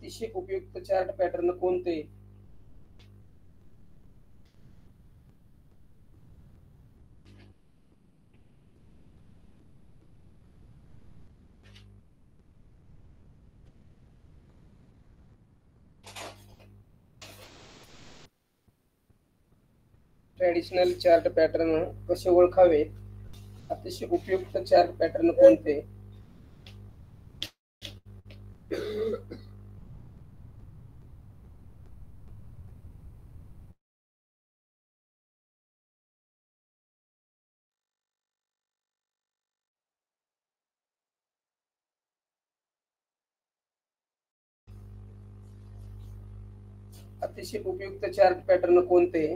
अतिशय उपयुक्त chart pattern कोणते? ट्रेडिशनल चार्ट पॅटर्न कसे ओळखावे? अतिशय उपयुक्त चार्ट पॅटर्न कोणते? अतिशय उपयुक्त चार्ट पॅटर्न कोणते?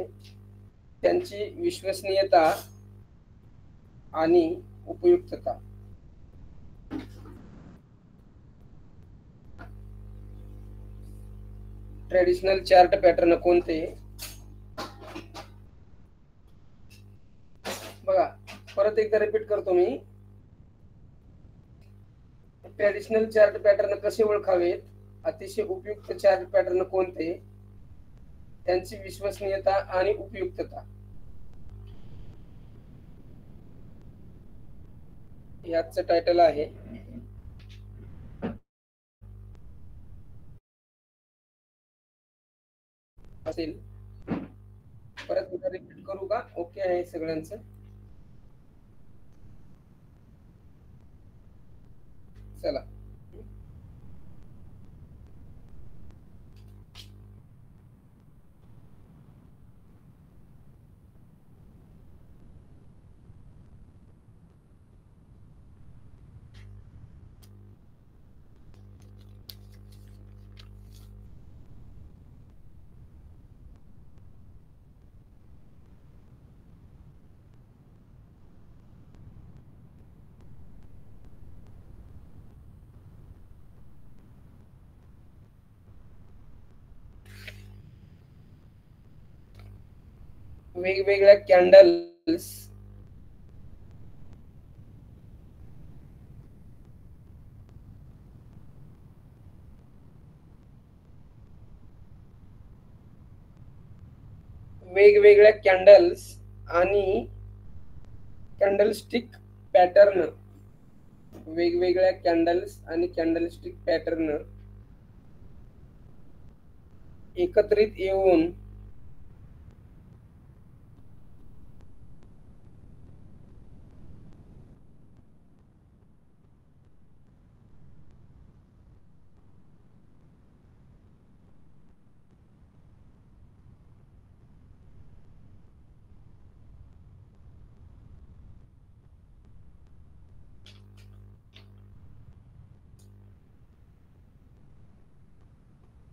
त्यांची विश्वसनीयता आणि उपयुक्तता. ट्रेडिशनल चार्ट पॅटर्न कोणते? बघा, परत एकदा रिपीट करतो मी. ट्रेडिशनल चार्ट पॅटर्न कसे ओळखावेत? अतिशय उपयुक्त चार्ट पॅटर्न कोणते? त्यांची विश्वसनीयता आणि उपयुक्तता. याचं टायटल आहे. असेल परत एकदा रिपीट करू का? ओके आहे सगळ्यांचं? चला, वेगवेगळ्या कॅन्डल्स वेगवेगळ्या कॅन्डल्स आणि कॅन्डलस्टिक पॅटर्न, वेगवेगळ्या कॅन्डल्स आणि कॅन्डलस्टिक पॅटर्न एकत्रित येऊन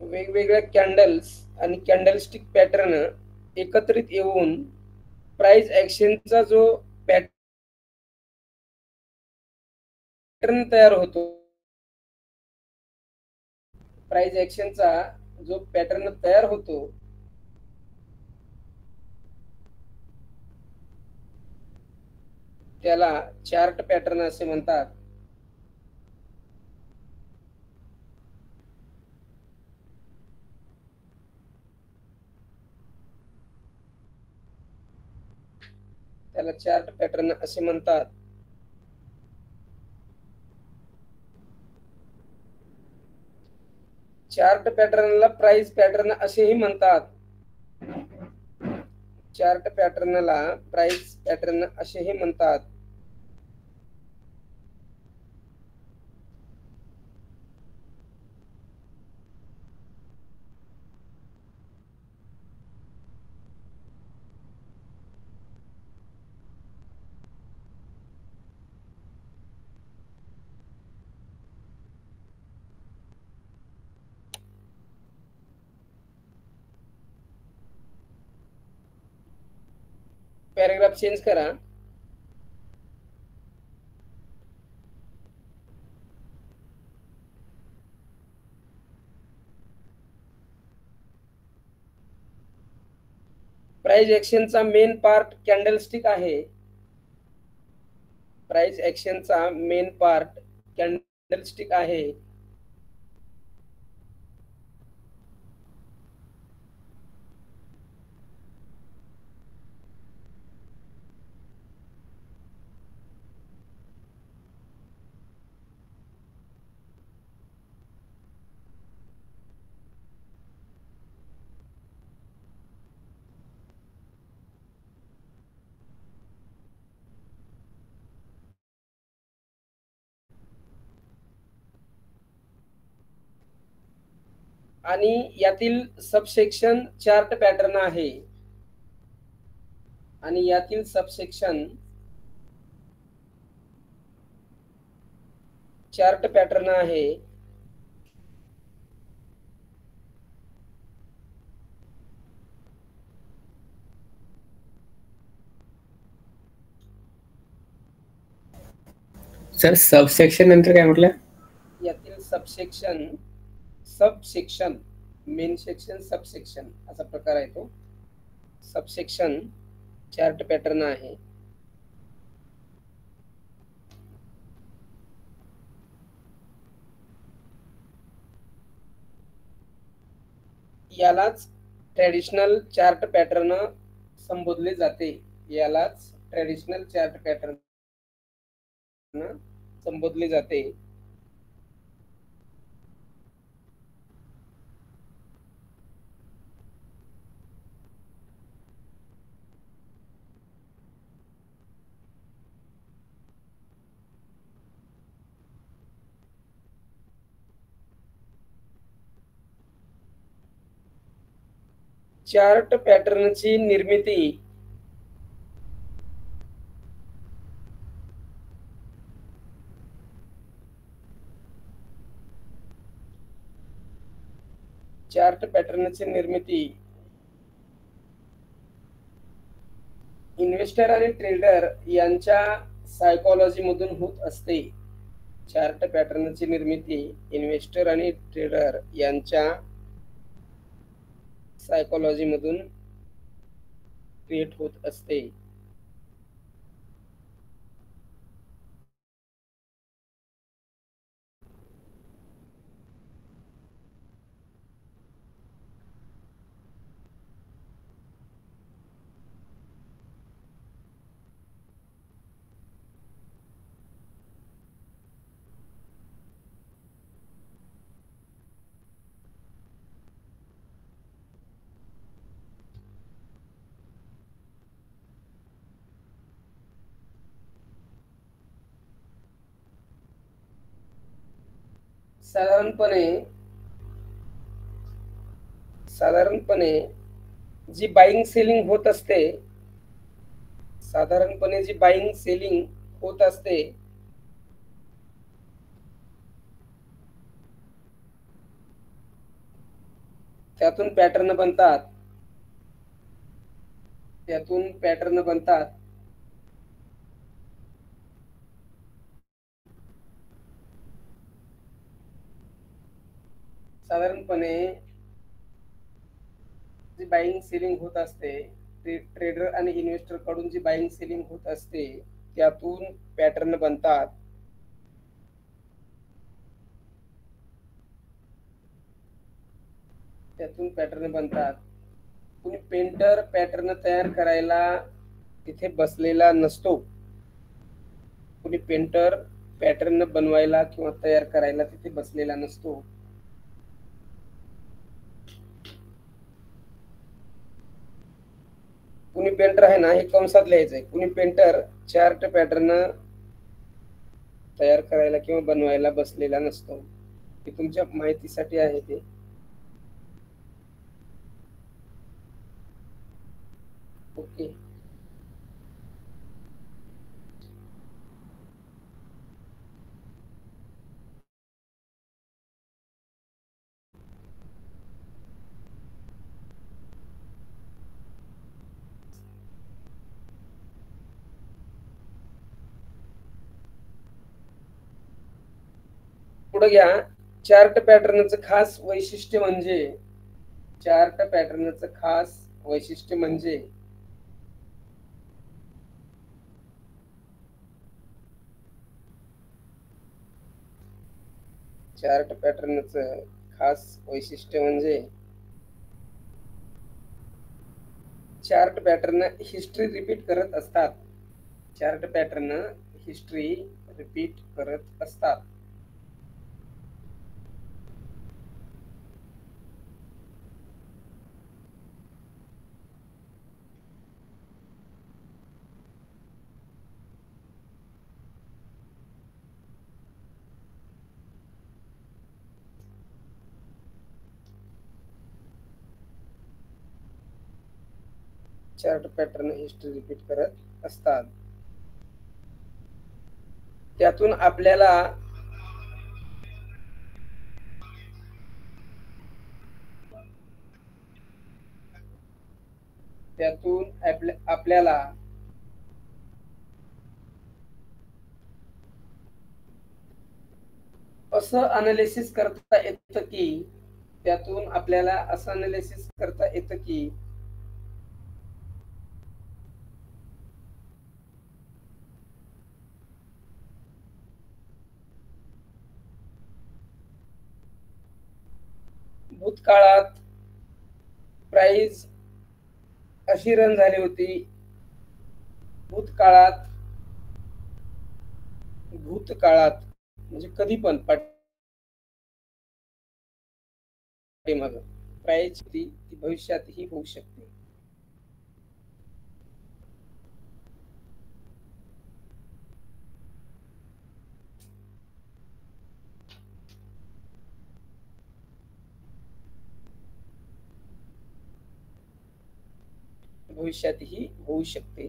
वेगवेगळ्या कॅन्डल्स आणि कॅन्डलस्टिक पॅटर्न एकत्रित येऊन प्राइस ऍक्शनचा जो पॅटर्न तयार होतो, प्राइस ऍक्शनचा जो पॅटर्न तयार होतो त्याला चार्ट पॅटर्न असे म्हणतात. त्याला चार्ट पॅटर्न असे म्हणतात. चार्ट पॅटर्नला प्राइस पॅटर्न असेही म्हणतात. चार्ट पॅटर्नला प्राइस पॅटर्न असेही म्हणतात. पॅराग्राफ चेंज करा. प्राइस ऍक्शनचा मेन पार्ट कॅन्डलस्टिक आहे. प्राइस ऍक्शनचा मेन पार्ट कॅन्डलस्टिक आहे. आणि यातील सबसेक्शन चार्ट पॅटर्न आहे आणि यातील सबसेक्शन चार्ट पॅटर्न आहे सर सबसेक्शन नंतर काय म्हटलं? यातील सबसेक्शन मेन सेक्शन सबसेक्शन असा प्रकार आहे तो. सबसेक्शन चार्ट पॅटर्न आहे. यालाच ट्रेडिशनल चार्ट पॅटर्न संबोधले जाते. यालाच ट्रेडिशनल चार्ट पॅटर्न संबोधले जाते. चार्ट पॅटर्नची निर्मिती इन्व्हेस्टर आणि ट्रेडर यांच्या सायकोलॉजी मधून होत असते. चार्ट पॅटर्नची निर्मिती इन्व्हेस्टर आणि ट्रेडर यांच्या सायकोलॉजी मधून क्रिएट होत असते. साधारणपणे जी बाईंग सेलिंग होत असते त्यातून पॅटर्न बनतात. साधारणपणे जी बाईंग सेलिंग होत असते, ट्रेडर आणि इन्व्हेस्टर कडून जी बाईंग सेलिंग होत असते त्यातून पॅटर्न बनतात. कुणी पेंटर पॅटर्न तयार करायला तिथे बसलेला नसतो. कुणी पेंटर पॅटर्न बनवायला किंवा तयार करायला तिथे बसलेला नसतो. कुणी पेंटर आहे ना, हे कंसात लिहायचंय. कुणी पेंटर चार्ट पॅटर्न तयार करायला किंवा बनवायला बसलेला नसतो. हे तुमच्या माहितीसाठी आहे ते. ओके. पुढे घ्या. चार्ट पॅटर्नचं खास वैशिष्ट्य म्हणजे चार्ट पॅटर्नचं खास वैशिष्ट्य म्हणजे चार्ट पॅटर्न हिस्ट्री रिपीट करत असतात. चार्ट पॅटर्न हिस्ट्री रिपीट करत असतात. त्यातून आपल्याला असं अनालिसिस करता येतं की भूतकाळात प्राइस अशी रन झाली होती. भूतकाळात म्हणजे कधी पण पाठीमागं प्राइस ती भविष्यातही होऊ शकते. भविष्यातही होऊ शकते.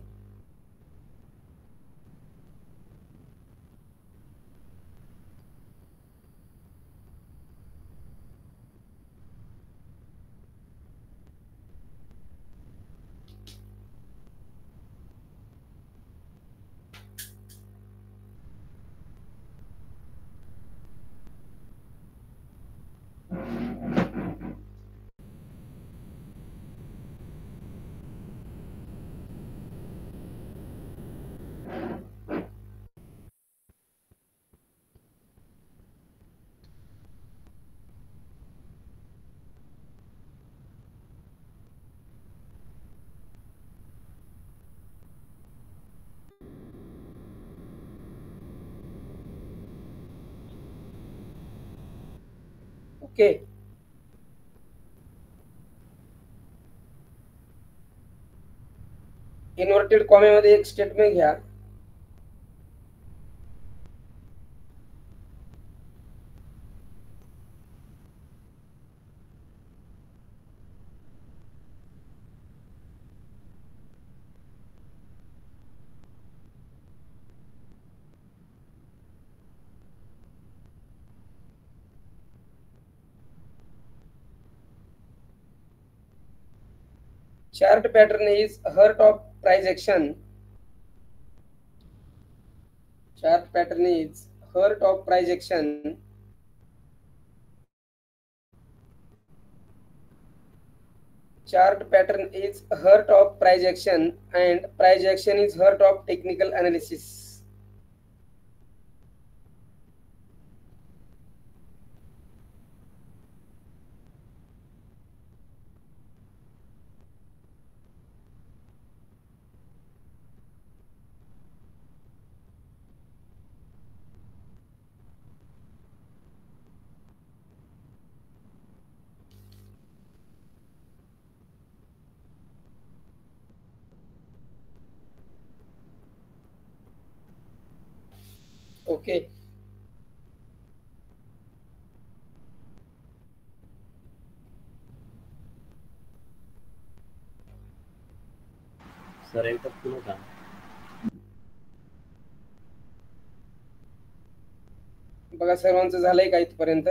ओके. इन्व्हर्टेड कॉमेमध्ये एक स्टेटमेंट घ्या. Chart pattern is heart of price action. Chart pattern is heart of price action. Chart pattern is heart of price action and price action is heart of technical analysis. Okay. Sir एकदा पुन्हा का बघा सर्वांचं झालंय का इथपर्यंत?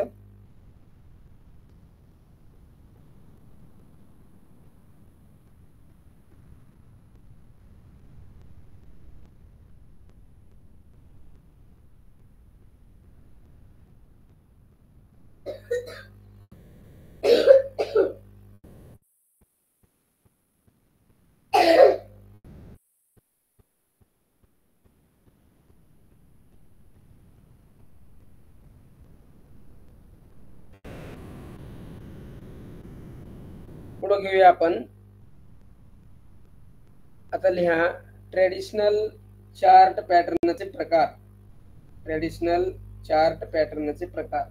पुढे घेऊया आपण. आता लिहा ट्रेडिशनल चार्ट पॅटर्नचे प्रकार. ट्रेडिशनल चार्ट पॅटर्नचे प्रकार.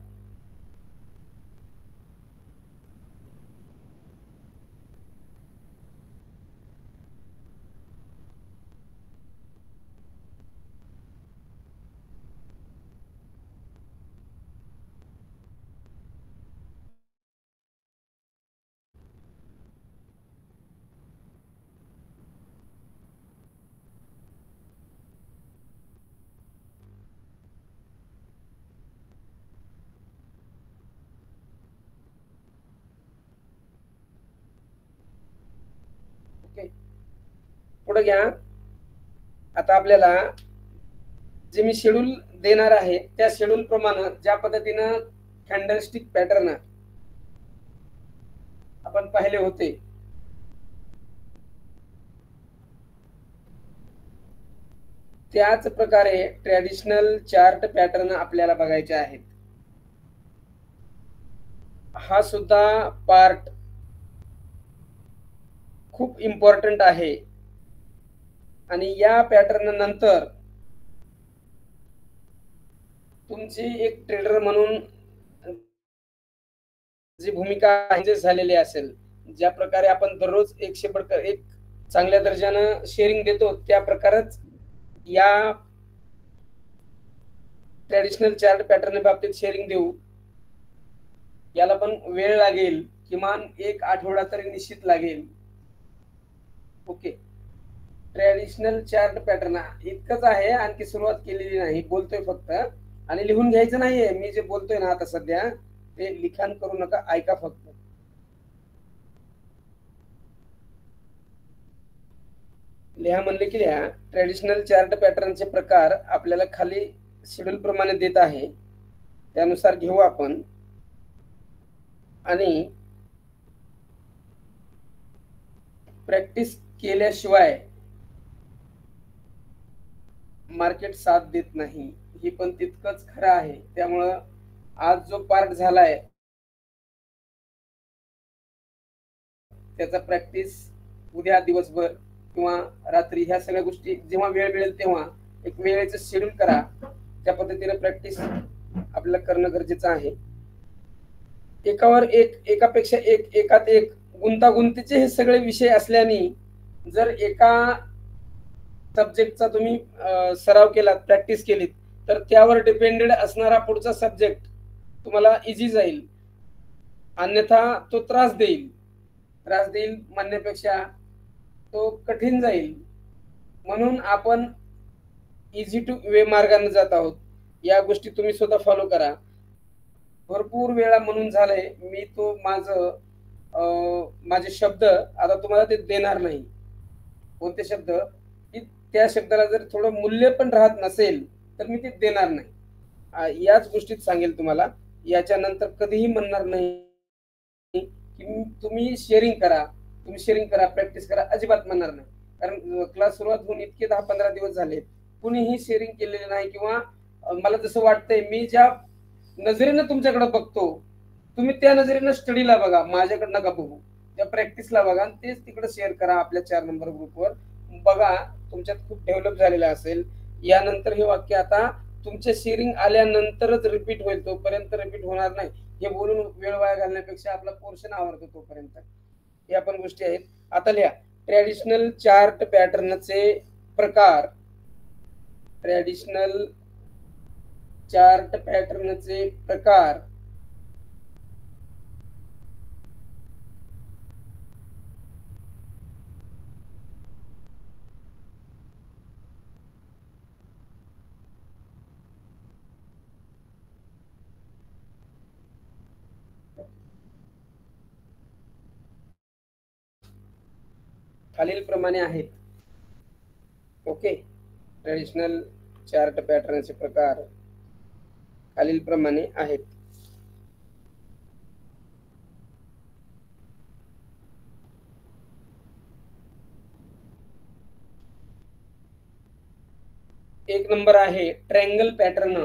पुढे घ्या. आता आपल्याला जे मी शेड्यूल देणार आहे त्या शेड्यूल प्रमाणे ज्या पद्धतीनं कॅन्डलस्टिक पॅटर्न आपण पाहिले होते त्याच प्रकारे ट्रॅडिशनल चार्ट पॅटर्न आपल्याला बघायचे आहेत. हा सुद्धा पार्ट खूप इम्पॉर्टंट आहे आणि या पॅटर्न नंतर तुमची एक ट्रेडर म्हणून जी भूमिका झालेली असेल, ज्या प्रकारे आपण दररोज 100% चांगल्या दर्जानं शेअरिंग देतो त्या प्रकारच या ट्रॅडिशनल चार्ट पॅटर्न बाबतीत शेअरिंग देऊ. याला पण वेळ लागेल, किमान 1 आठवडा तरी निश्चित लागेल. ओके. ट्रॅडिशनल चार्ट पॅटर्न इतकंच आहे, आणखी सुरुवात केलेली नाही, बोलतोय फक्त. आणि लिहून घ्यायचं नाहीये, मी जे बोलतोय ना आता सध्या ते लिखाण करू नका, ऐका फक्त. लिहा म्हणले की लिहा. ट्रॅडिशनल चार्ट पॅटर्नचे प्रकार आपल्याला खाली शेड्यूल प्रमाणे देत आहे, त्यानुसार घेऊ आपण. आणि प्रॅक्टिस केल्याशिवाय मार्केट साथ देत नाही, हे पण तितकंच खरं आहे. त्यामुळं आज जो पार्ट झालाय त्याचा प्रॅक्टिस उद्या दिवसभर किंवा रात्री ह्या सगळ्या गोष्टी जेव्हा वेळ मिळेल तेव्हा एक वेळेचं शेड्यूल करा. त्या पद्धतीने प्रॅक्टिस आपल्याला करणं गरजेचं आहे. एकावर एक, एकापेक्षा एक, एकात एक गुंतागुंतीचे हे सगळे विषय असल्याने जर एका सब्जेक्टचा तुम्ही सराव केलात, प्रॅक्टिस केलीत, तर त्यावर डिपेंडेड असणारा पुढचा सब्जेक्ट तुम्हाला इझी जाईल. अन्यथा तो त्रास देईल म्हणण्यापेक्षा तो कठीण जाईल. म्हणून आपण इझी टू वे मार्गाने जात आहोत. या गोष्टी तुम्ही स्वतः फॉलो करा. भरपूर वेळा म्हणून झालंय, मी तो माझे शब्द आता तुम्हाला ते देणार नाही. कोणते शब्द की त्या शब्दाला जर थोडं मूल्य पण राहत नसेल तर मी ते देणार नाही. याच गोष्टीत सांगेल तुम्हाला. याच्यानंतर कधीही म्हणणार नाही की तुम्ही शेअरिंग करा, प्रॅक्टिस करा, अजिबात म्हणणार नाही. कारण क्लास सुरुवात होऊन इतके 10-15 दिवस झाले, कुणीही शेअरिंग केलेले नाही. किंवा मला जसं वाटतंय, मी ज्या नजरेनं तुमच्याकडे बघतो तुम्ही त्या नजरेनं स्टडीला बघा, माझ्याकडे नका बघू. त्या प्रॅक्टिसला बघा आणि तेच तिकडे शेअर करा आपल्या 4 नंबर ग्रुपवर. बघा, तुमच्यात खूप डेव्हलप झालेलं असेल. यानंतर हे वाक्य आता तुमच्या शेअरिंग आल्यानंतरच रिपीट होईल, तोपर्यंत रिपीट होणार नाही. हे बोलून वेळ वाया घालण्यापेक्षा आपला पोर्शन आवडतो तोपर्यंत. या पण गोष्टी आहेत. आता लिहा. ट्रॅडिशनल चार्ट पॅटर्नचे प्रकार. ट्रॅडिशनल चार्ट पॅटर्नचे प्रकार. खालील प्रमाणे आहेत. ओके. ट्रॅडिशनल चार्ट पॅटर्नचे प्रकार खालील प्रमाणे आहेत. एक नंबर आहे ट्रायंगल पॅटर्न.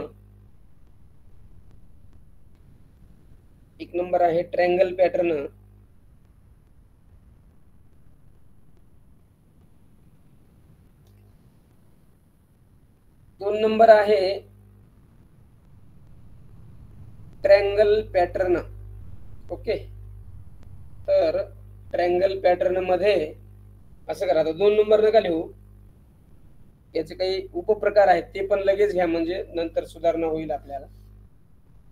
एक नंबर आहे ट्रायंगल पॅटर्न. दोन नंबर आहे ट्रायंगल पॅटर्न. ओके. तर ट्रायंगल पॅटर्न मध्ये असं करा. 2 नंबर नका लिहू, याचे काही उपप्रकार आहेत ते पण लगेच घ्या, म्हणजे नंतर सुधारणा होईल आपल्याला.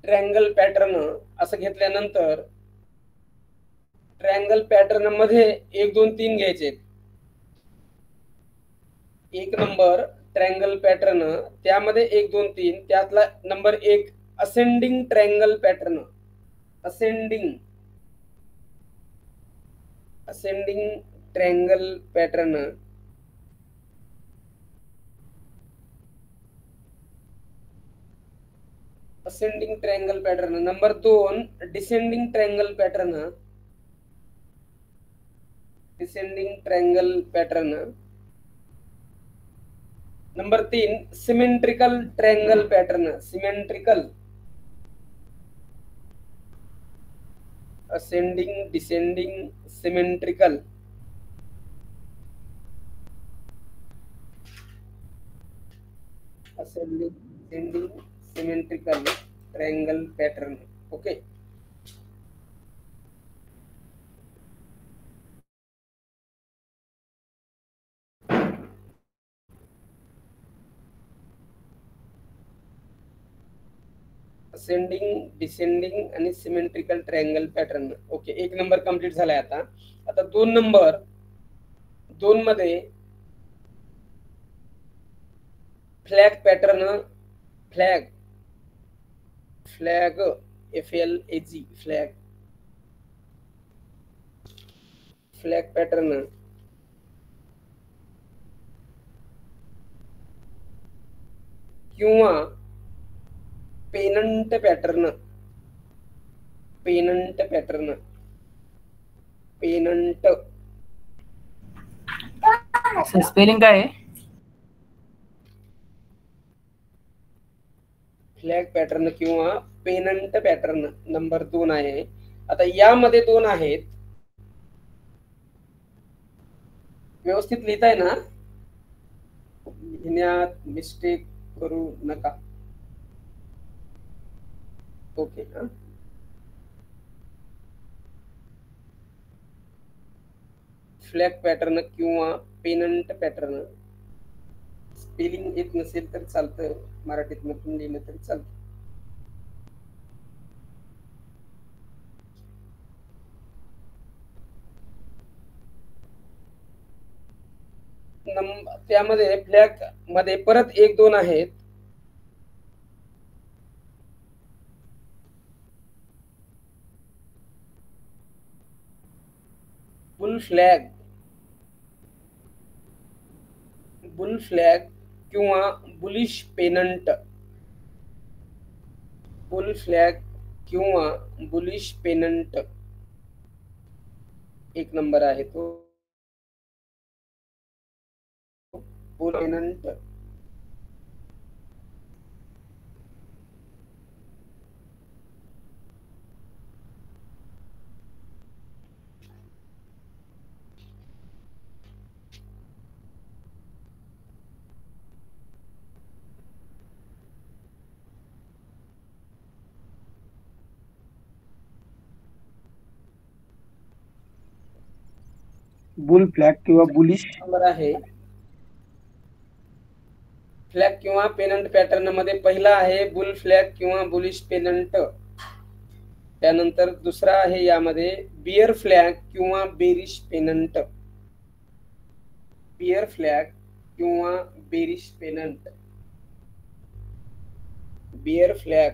ट्रायंगल पॅटर्न असं घेतल्यानंतर ट्रायंगल पॅटर्न मध्ये 1 2 3 घ्यायचे. 1 नंबर ट्रायंगल पॅटर्न, त्यामध्ये 1 2 3, त्यातला number 1 ascending triangle pattern. Ascending triangle pattern ascending triangle pattern. Number 2 descending triangle pattern. Descending triangle pattern. Number 3 symmetrical triangle pattern. Symmetrical. Ascending, descending, symmetrical. Ascending, descending, symmetrical triangle pattern. Okay. Ascending, descending आणि symmetrical triangle pattern. Okay, 1 number complete झालाय. आता 2 number. 2 मध्ये flag pattern. Flag, flag, FLAG, flag. Flag pattern. किंवा pennant pattern. Pennant pattern. Pennant. Spelling काय आहे? Flag pattern किंवा pennant pattern. Number 2 आहे. आता यामध्ये 2 आहेत. व्यवस्थित लिहिताय ना? लिहिण्यात मिस्टेक करू नका. ओके. फ्लॅग पॅटर्न किंवा पेनंट पॅटर्न. स्पेलिंग येत नसेल तर चालतं, मराठीत पण लिहिलं तरी चालतं. त्यामध्ये फ्लॅग मध्ये परत 1-2 आहेत. Bull flag. बुल फ्लॅग किंवा बुलिश पेनंट. बुल फ्लॅग किंवा बुलिश पेनंट. 1 नंबर आहे तो. Bull pennant. बुल फ्लॅग किंवा बुलिश नंबर आहे. फ्लॅग किंवा पेनंट पॅटर्न मध्ये पहिला आहे बुल फ्लॅग किंवा बुलिश पेनंट. त्यानंतर दुसरा आहे यामध्ये बियर फ्लॅग किंवा बेरिश पेनंट. बियर फ्लॅग किंवा बेरिश पेनंट. Bear flag.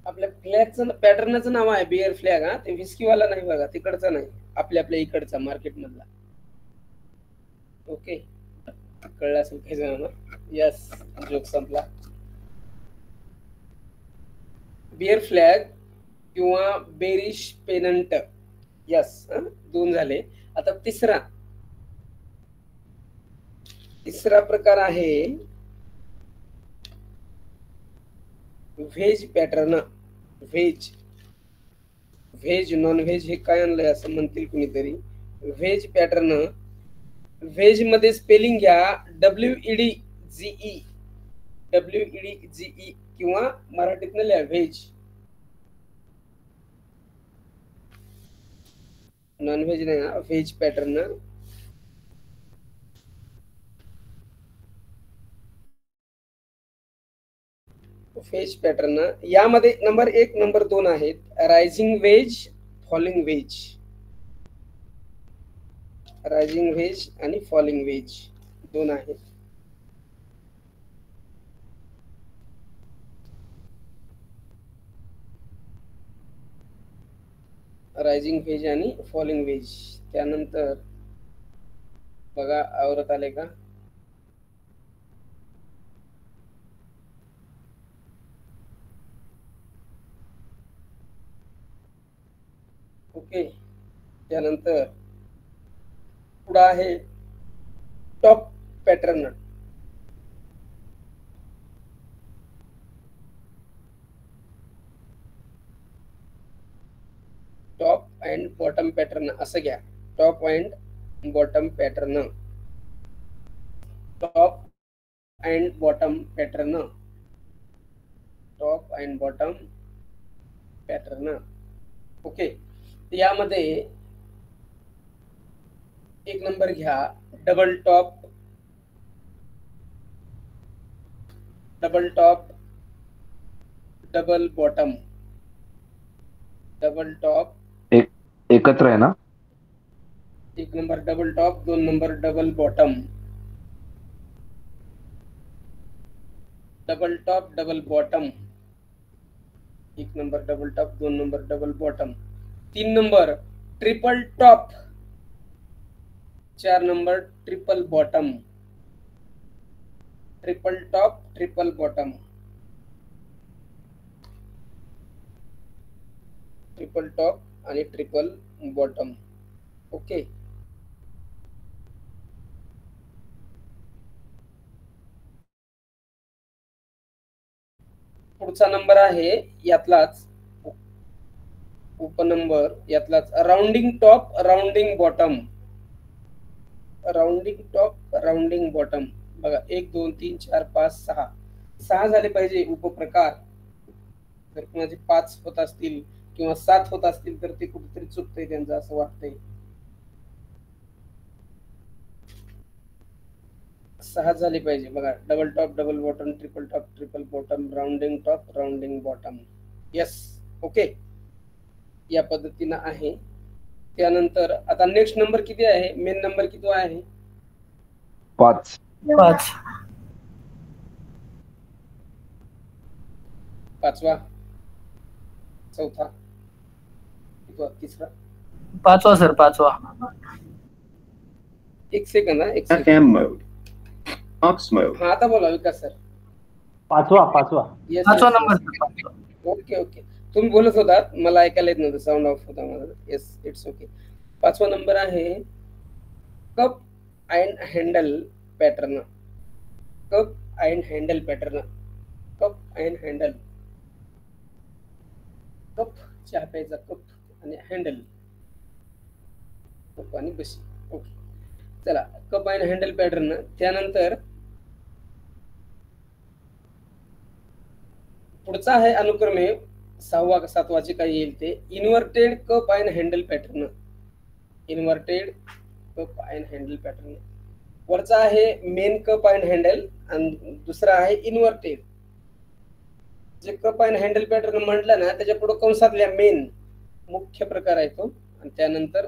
आपल्या फ्लॅगचं पॅटर्नचं नाव आहे बियर फ्लॅग. ते विस्कीवाला नाही बघा, तिकडचा नाही, आपल्या इकडचा मार्केट मधला. ओके, कळलं असेल काही जणांना. यस, जोक संपला. बियर फ्लॅग किंवा बेरिश पेनंट. यस, 2 झाले. आता तिसरा प्रकार आहे veg pattern. Veg. Veg non veg हे काय आणलंय असं म्हणतील कुणीतरी. Veg pattern. व्हेज मध्ये स्पेलिंग घ्या WEDGE. WEDGE किंवा मराठीतनं लिहा व्हेज. नॉन व्हेज नाही, व्हेज पॅटर्न. Veg pattern. यामध्ये नंबर 1, नंबर 2 आहेत. Rising veg, falling veg. Rising veg आणि फॉलिंग व्हेज 2 आहेत. रायझिंग वेज आणि फॉलिंग वेज. त्यानंतर बघा आवरत आले का? ओके. त्यानंतर पुढे आहे top pattern. Top and bottom pattern असं घ्या. Top and bottom pattern. Top and bottom pattern. Top and bottom pattern. Okay. यामध्ये एक नंबर घ्या double top. Double top double bottom. Double top एकत्र आहे ना? एक number double top, 2 number double bottom. Double top double bottom. 1 number double top, 2 number double bottom. 3 number triple top. 4 number triple bottom. Triple top triple bottom. Triple top आणि triple bottom. Okay. पुढचा number आहे यातलाच उपनंबर, यातलाच rounding top rounding bottom. Rounding top rounding bottom. बघा 1 2 3 4 5 6 6 झाले पाहिजे उपप्रकार. जर कोणाचे 5 होत असतील किंवा 7 होत असतील तर ते कुठेतरी चुकतंय त्यांचं असं वाटतंय. 6 झाले पाहिजे. बघा double top double bottom, triple top triple bottom, rounding top rounding bottom. Yes. Okay. या पद्धतीनं आहे. त्यानंतर आता नेक्स्ट नंबर किती आहे? मेन नंबर किती आहे? 5. 5. पाचवा, चौथा, कितवा, तिसरा, 5वा सर. 5वा. एक सेकंद. एक second. FM mode. Ox mode. हा आता बोला विकास सर. 5वा. येस. 5वा नंबर. Okay okay. तुम्ही बोलत होतात, मला ऐकायला येत नव्हतं, साऊंड ऑफ होता माझा. Yes, it's okay. 5वा नंबर आहे cup and handle pattern. Cup and handle pattern. Cup and handle. Cup चहा प्यायचा कप आणि हँडल कप आणि बशी. ओके. चला कप अँड हँडल पॅटर्न. त्यानंतर पुढचा आहे अनुक्रमे 6वा का 7वा जे काही येईल ते inverted cup and handle pattern. Inverted cup and handle pattern. वरचा आहे मेन कप अँड हँडल आणि दुसरा आहे इन्व्हर्टेड. जे कप अँड हँडल पॅटर्न म्हटलं ना त्याच्या पुढे कंसातल्या मेन मुख्य प्रकार आहे तो, आणि त्यानंतर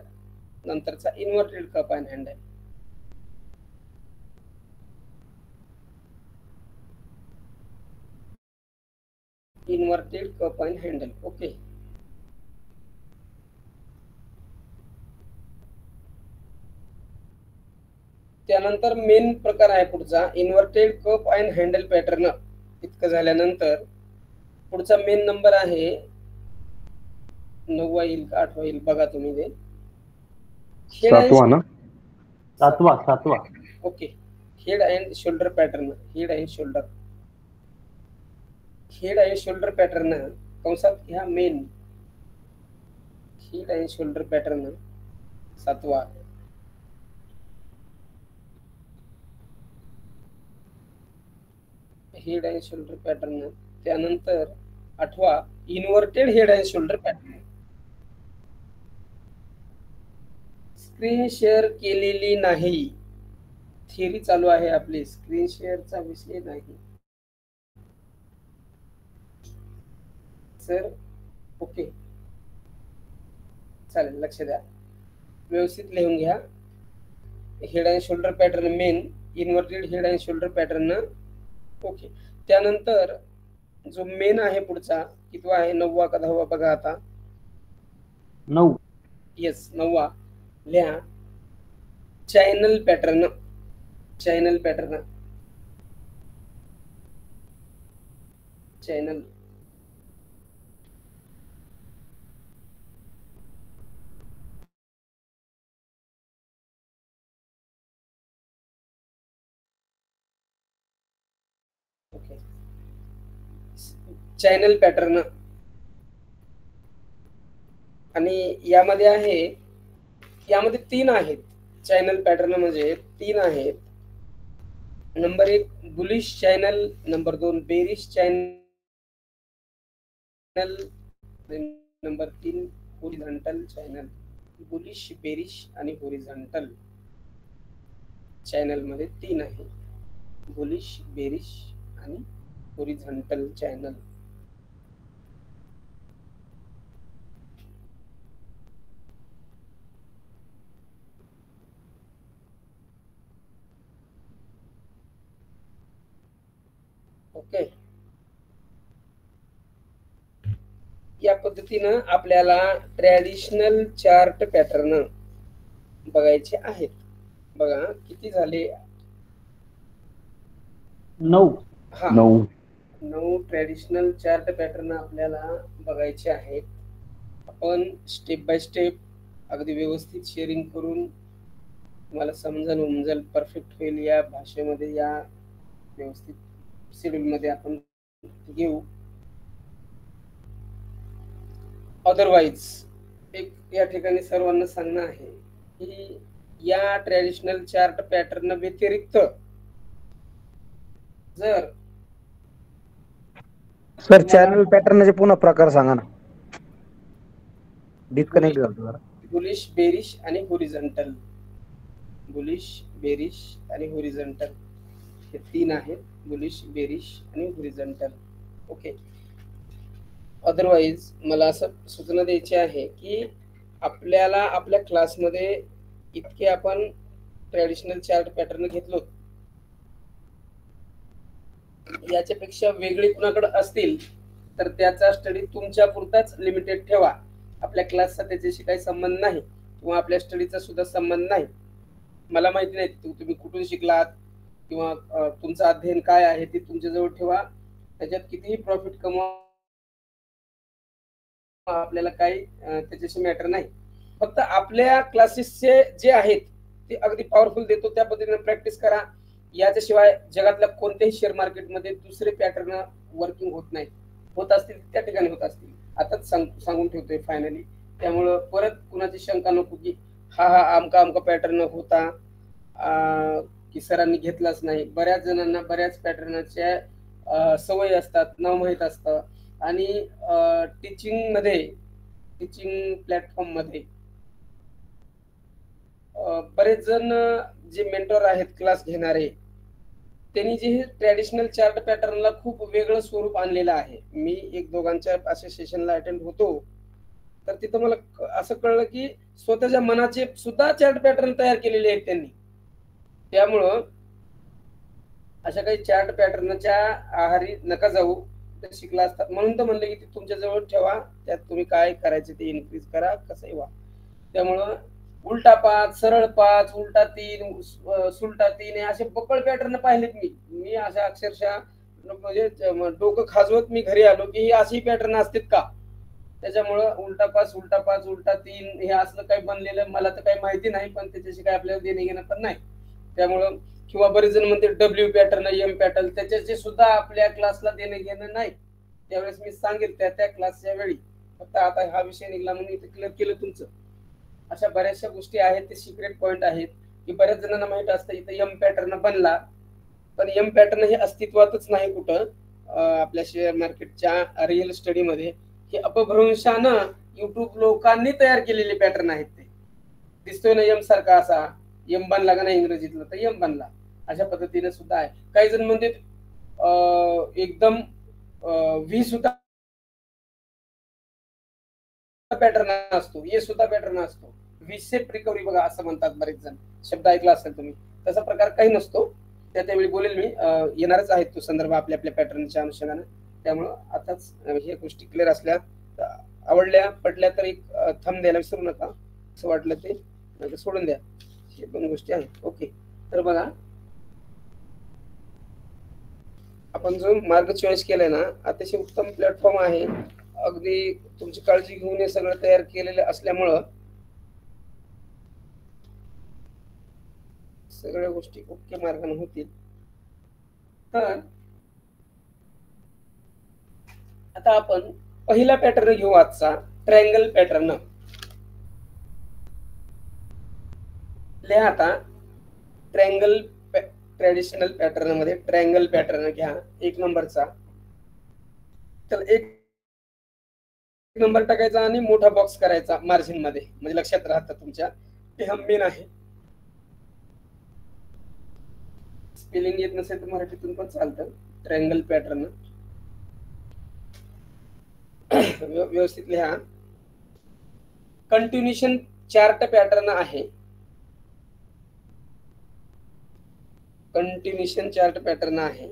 नंतरचा inverted cup and handle. Inverted cup and handle. Okay. त्यानंतर मेन प्रकार आहे पुढचा inverted cup and handle pattern. इतकं झाल्यानंतर पुढचा मेन नंबर आहे 9वा येईल का 8वा येईल बघा तुम्ही ते. 7वा ना? 7वा. Okay. Head and shoulder pattern. Head and shoulder. Head and shoulder pattern कंसात ह्या main. Head and shoulder pattern 7वा. Head and shoulder pattern. त्यानंतर 8वा inverted head and shoulder pattern. Screen share केलेली नाही. थिअरी चालू आहे आपली, स्क्रीन शेअरचा विषय नाही सर. ओके चालेल, लक्ष द्या, व्यवस्थित लिहून घ्या. Head and shoulder pattern main, inverted head and shoulder pattern. Okay. त्यानंतर जो मेन आहे पुढचा कितवा आहे 9वा का 10वा बघा आता. 9 येस 9वा लिहा channel pattern. Channel pattern channel okay. Channel pattern आणि यामध्ये 3 आहेत. चॅनल पॅटर्न म्हणजे 3 आहेत. Number 1 bullish channel, number 2 bearish channel, number 3 horizontal channel. Bullish, bearish आणि हॉरिझॉन्टल चॅनल मध्ये 3 आहे. बुलिश, बेरिश आणि हॉरिझॉन्टल चॅनल. ओके. या पद्धतीनं आपल्याला ट्रॅडिशनल चार्ट पॅटर्न बघायचे आहेत. बघा किती झाले? 9 हा 9 ट्रॅडिशनल चार्ट पॅटर्न आपल्याला बघायचे आहेत. आपण स्टेप बाय स्टेप अगदी व्यवस्थित शेअरिंग करून तुम्हाला समजेल उमजेल, परफेक्ट होईल या भाषेमध्ये, या व्यवस्थित शेड्यूल मध्ये आपण घेऊ. अदरवाईज एक या ठिकाणी सर्वांना सांगणं आहे की या ट्रॅडिशनल चार्ट पॅटर्न व्यतिरिक्त जर सर चॅनल पॅटर्नचे पुन्हा प्रकार सांगा ना. डिस्कनेक्ट झालं जरा. बुलिश, बेरिश आणि हॉरिझॉन्टल. बुलिश, बेरिश आणि हॉरिझॉन्टल हे 3 आहेत. बुलिश, बेरिश आणि हॉरिझॉन्टल. ओके. अदरवाईज मला असं सूचना द्यायची आहे की आपल्याला आपल्या क्लासमध्ये इतके आपण ट्रॅडिशनल चार्ट पॅटर्न घेतलो, याच्यापेक्षा वेगळे कुणाकडे असतील तर त्याचा स्टडी तुमच्या पुरताच लिमिटेड ठेवा. आपल्या क्लासचा त्याच्याशी काही संबंध नाही किंवा आपल्या स्टडीचा सुद्धा संबंध नाही. मला माहिती नाही तुम्ही कुठून शिकलात किंवा तुमचं अध्ययन काय आहे ते तुमच्याजवळ ठेवा. त्याच्यात कितीही प्रॉफिट कमवा, आपल्याला काही त्याच्याशी मॅटर नाही. फक्त आपल्या क्लासेसचे जे आहेत ते अगदी पॉवरफुल देतो त्या पद्धतीने प्रॅक्टिस करा. याच्याशिवाय जगातल्या कोणत्याही शेअर मार्केटमध्ये दुसरे पॅटर्न वर्किंग होत नाही. होत असतील त्या ठिकाणी होत असतील. आताच सांगून ठेवतोय फायनली. त्यामुळं परत कुणाची शंका नको की हा आमका पॅटर्न होता की सरांनी घेतलाच नाही. बऱ्याच जणांना बऱ्याच पॅटर्नच्या सवयी असतात, नाव माहीत असतं आणि टीचिंग प्लॅटफॉर्म मध्ये बरेच जण जे मेंटॉर आहेत क्लास घेणारे, त्यांनी जे ट्रॅडिशनल चार्ट पॅटर्नला खूप वेगळं स्वरूप आणलेलं आहे. मी 1-2 अशा सेशनला अटेंड होतो तर तिथं मला असं कळलं की स्वतःच्या मनाचे सुद्धा चार्ट पॅटर्न तयार केलेले आहेत त्यांनी. त्यामुळं अशा काही चार्ट पॅटर्नच्या आहारी नका जाऊ. ते शिकला असतात म्हणून तर म्हणलं की ते तुमच्या जवळ ठेवा. त्यात तुम्ही काय करायचे ते इन्क्रीज करा, कसंही व्हा. त्यामुळं उलटा 5, सरळ 5, उलटा 3, सुलटा 3 हे असे बक्कळ पॅटर्न पाहिलेत मी अशा अक्षरशः म्हणजे डोकं खाजवत मी घरी आलो की अशी पॅटर्न असतात का. त्याच्यामुळं उलटा 5, उलटा 3 हे असलं काही बनलेलं मला तर काही माहिती नाही, पण त्याच्याशी काही आपल्याला देणं घेणं पण नाही. त्यामुळं किंवा बरेच जण म्हणते डब्ल्यू पॅटर्न, एम पॅटर्न, त्याच्याशी सुद्धा आपल्या क्लासला देणं घेणं नाही. त्यावेळेस मी सांगेल त्या क्लासच्या वेळी. फक्त आता हा विषय निघला म्हणून इथे क्लिअर केलं तुमचं. अशा बऱ्याचशा गोष्टी आहेत, ते सिक्रेट पॉइंट आहेत की बऱ्याच जणांना माहित असतं इथं एम पॅटर्न बनला, पण एम पॅटर्न हे अस्तित्वातच नाही कुठं आपल्या शेअर मार्केटच्या रिअल स्टडी मध्ये. हे अपभ्रंशानं युट्यूब लोकांनी तयार केलेले पॅटर्न आहेत. ते दिसतोय ना एम सारखा, असा एम बनला का नाही इंग्रजीतला तर एम बनला, अशा पद्धतीने सुद्धा आहे. काही जण म्हणते एकदम व्ही सुद्धा पॅटर्न असतो, ए सुद्धा पॅटर्न असतो. व्ही-शेप रिकव्हरी बघा असं म्हणतात बरेच जण, शब्द ऐकला असेल तुम्ही. तसा प्रकार काही नसतो. त्यावेळी बोलेल मी, येणारच आहेत तो संदर्भ आपल्या पॅटर्नच्या अनुषंगाने. त्यामुळं आताच ह्या गोष्टी क्लिअर असल्या आवडल्या पटल्या तर एक थंब द्यायला विसरू नका, असं वाटलं ते नाही तर सोडून द्या. हे 2 गोष्टी आहेत. ओके, तर बघा आपण जो मार्ग चॉईस केलाय ना, अतिशय उत्तम प्लॅटफॉर्म आहे. अगदी तुमची काळजी घेऊन हे सगळं तयार केलेलं असल्यामुळं सगळ्या गोष्टी ओके मार्गाने होतील. तर आता आपण पहिला पॅटर्न घेऊ आजचा, ट्रायंगल पॅटर्न. लिहा आता ट्रायंगल ट्रॅडिशनल पॅटर्न मध्ये ट्रायंगल पॅटर्न घ्या 1 नंबरचा. तर 1 नंबर टाकायचा आणि मोठा बॉक्स करायचा मार्जिन मध्ये, म्हणजे लक्षात राहतं तुमच्या. हे हा मेन आहे. स्पेलिंग येत नसेल तर मराठीतून पण चालतं. ट्रायंगल पॅटर्न व्यवस्थित लिहा. कंटिन्युएशन चार्ट पॅटर्न आहे. कंटिन्युएशन चार्ट पॅटर्न आहे.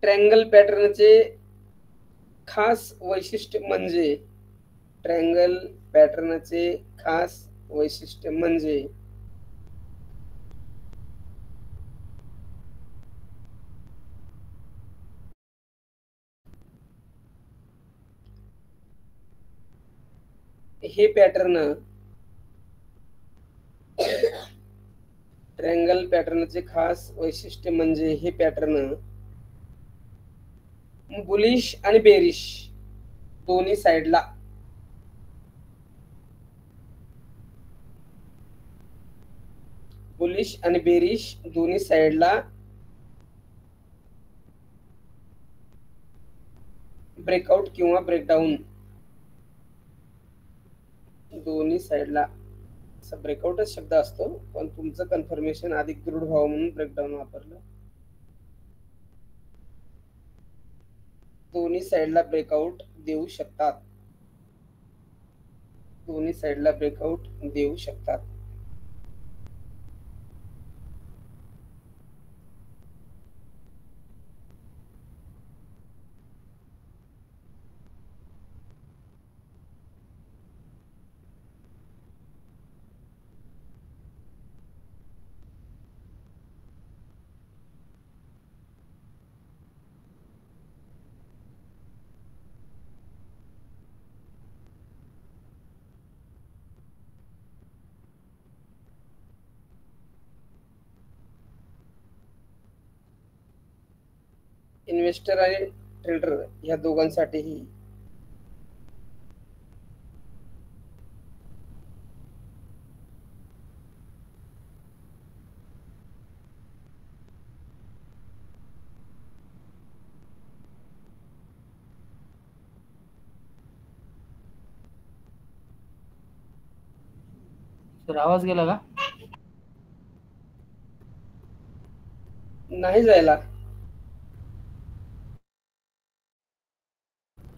ट्रायंगल पॅटर्नचे खास वैशिष्ट्य म्हणजे ट्रायंगल पॅटर्नचे खास वैशिष्ट्य म्हणजे हे पॅटर्न, ट्रायंगल पॅटर्नचे खास वैशिष्ट्य म्हणजे हे पॅटर्न बुलिश आणि बेरिश दोन्ही साइडला बुलिश आणि बेरिश दोन्ही साइडला ब्रेकआउट किंवा ब्रेकडाऊन, दोन्ही साइडला ब्रेकआउटच शब्द असतो, पण तुमचं कन्फर्मेशन अधिक दृढ व्हावं म्हणून ब्रेकडाऊन वापरलं. दोन्ही साइडला ब्रेकआउट देऊ शकतात. दोन्ही साइडला ब्रेकआउट देऊ शकतात. इन्व्हेस्टर आणि ट्रेडर या दोघांसाठीही सर आवाज गेला का? नाही जायला.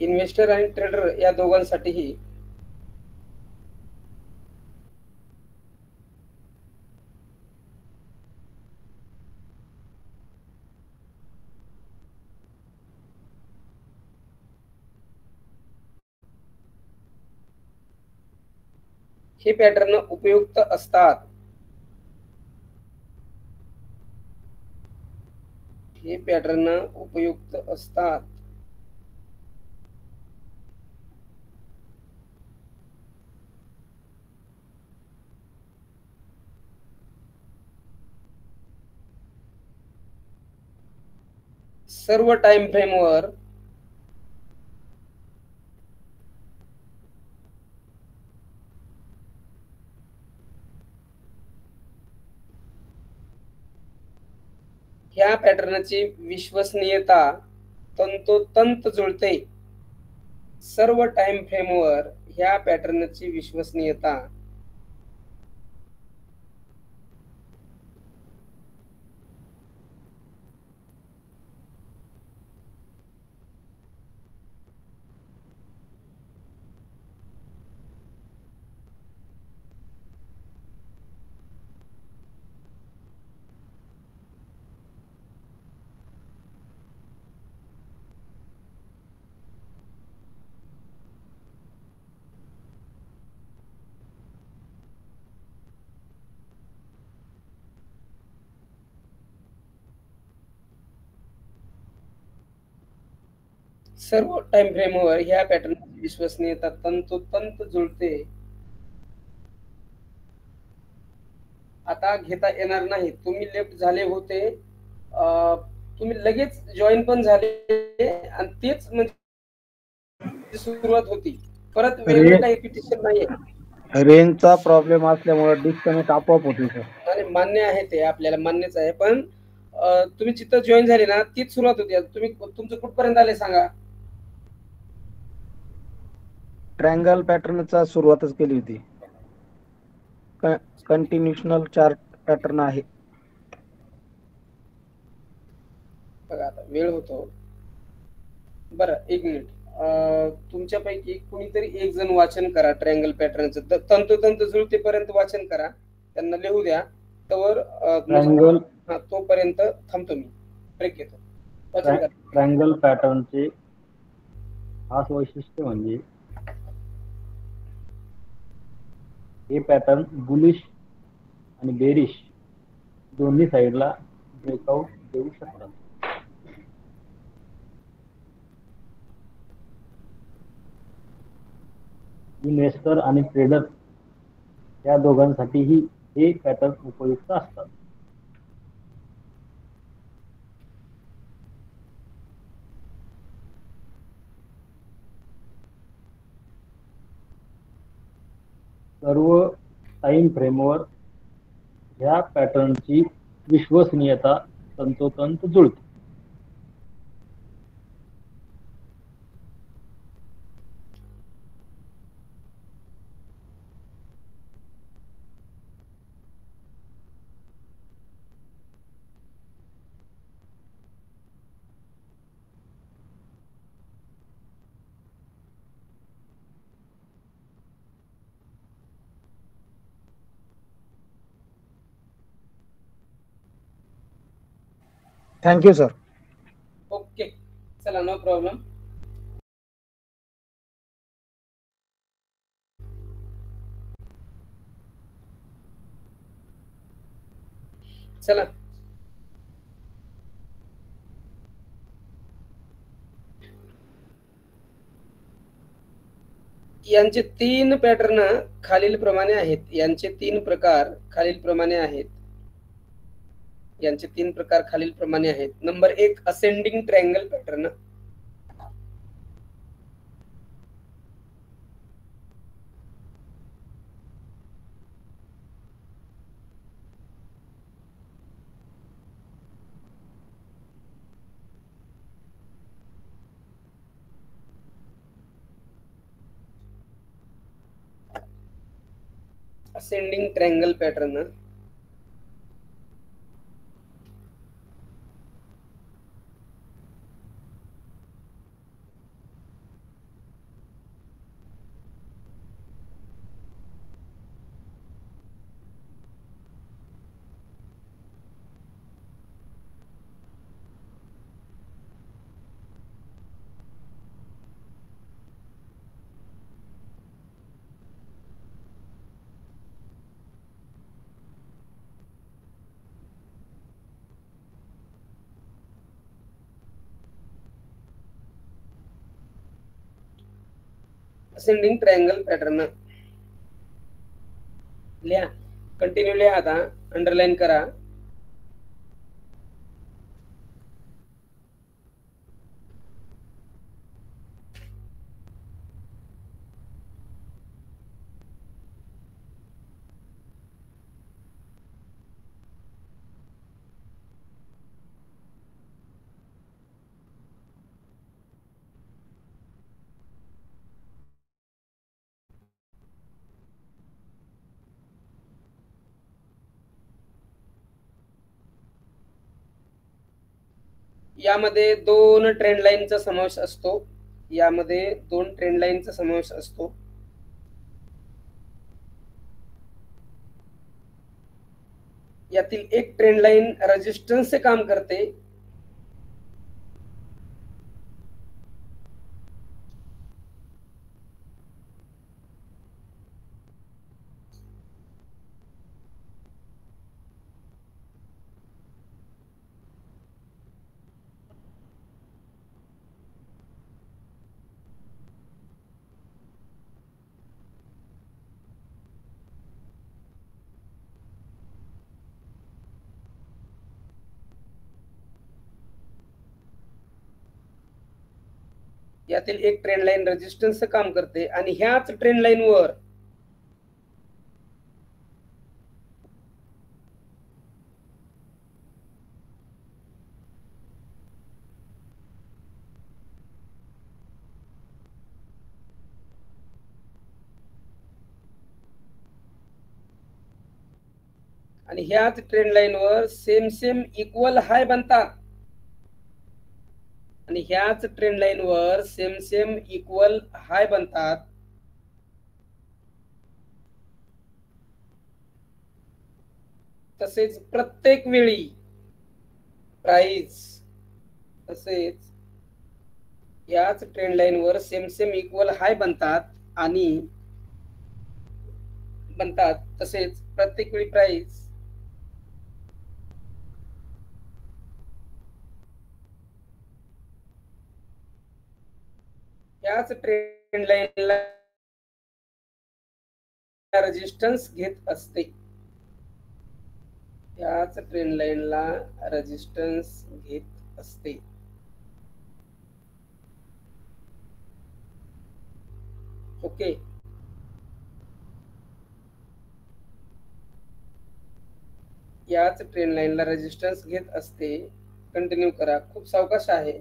इन्व्हेस्टर आणि ट्रेडर या दोघांसाठीही हे पॅटर्न उपयुक्त असतात. हे पॅटर्न उपयुक्त असतात. सर्व टाइम फ्रेमवर ह्या पॅटर्नची विश्वसनीयता तंतोतंत जुळते. सर्व टाइम फ्रेमवर ह्या पॅटर्नची विश्वसनीयता सर्व टाइम फ्रेमवर ह्या पॅटर्न विश्वसनीयता तंतोतंत जुळते. आता घेता येणार नाही. तुम्ही लेफ्ट झाले होते, तुम्ही लगेच जॉईन पण झाले आणि तेच म्हणजे सुरुवात होती. परत वेगळं काही रिपिटिशन नाहीये. रेंजचा प्रॉब्लेम असल्यामुळे डिस्कनेक्ट आपोआप होती सर. आणि मान्य आहे, ते आपल्याला मान्यच आहे. पण तुम्ही जिथं जॉईन झाले ना तीच सुरुवात होती. तुम्ही तुमचं कुठपर्यंत आले सांगा. ट्रायंगल पॅटर्नचा सुरुवातच केली होती. कंटिन्युशनल चार्ट पॅटर्न आहे. बघा आता वेळ होतो. बरं, एक मिनिट. तुमच्यापैकी कुणीतरी एक जण वाचन करा ट्रायंगल पॅटर्नचं. तंतोतंत जुळतेपर्यंत वाचन करा. त्यांना लिहू द्या. तवर ट्रायंगल तोपर्यंत थांबतो मी. ब्रेक घेतो. वाचन करा. ट्रायंगल पॅटर्नचे खास वैशिष्ट्य म्हणजे हे पॅटर्न बुलिश आणि बेरिश दोन्ही साईडला ब्रेकआउट देऊ शकतात. इन्व्हेस्टर आणि ट्रेडर या दोघांसाठीही हे पॅटर्न उपयुक्त असतात. सर्व टाइम फ्रेमवर ह्या पॅटर्नची विश्वसनीयता तंतोतंत जुळते. Thank you sir. ओके, चला, नो प्रॉब्लेम. चला, यांचे 3 पॅटर्न खालील प्रमाणे आहेत. यांचे 3 प्रकार खालील प्रमाणे आहेत. Number 1, ascending triangle pattern. Ascending triangle pattern. Ascending triangle pattern लिहा. कंटिन्यू लिहा. आता अंडरलाईन करा. यामध्ये 2 ट्रेंड लाईनचा समावेश असतो. यातील एक ट्रेंड लाईन रेजिस्टन्सचे काम करते. यातील एक ट्रेंड लाईन रेजिस्टन्सचं काम करते आणि ह्याच ट्रेंड लाईनवर आणि ह्याच ट्रेंड लाईनवर सेम सेम इक्वल हाय बनतात आणि ह्याच ट्रेंड लाईनवर सेम सेम इक्वल हाय बनतात तसेच प्रत्येक वेळी प्राइस तसेच याच ट्रेंड लाईनवर सेम सेम इक्वल हाय बनतात आणि तसेच प्रत्येक वेळी प्राइस याच ट्रेंड लाईनला रेजिस्टन्स घेत असते. याच ट्रेंड लाईनला रेजिस्टन्स घेत असते. ओके. याच ट्रेंड लाईनला रेजिस्टन्स घेत असते. कंटिन्यू करा. खूप सावकाश आहे,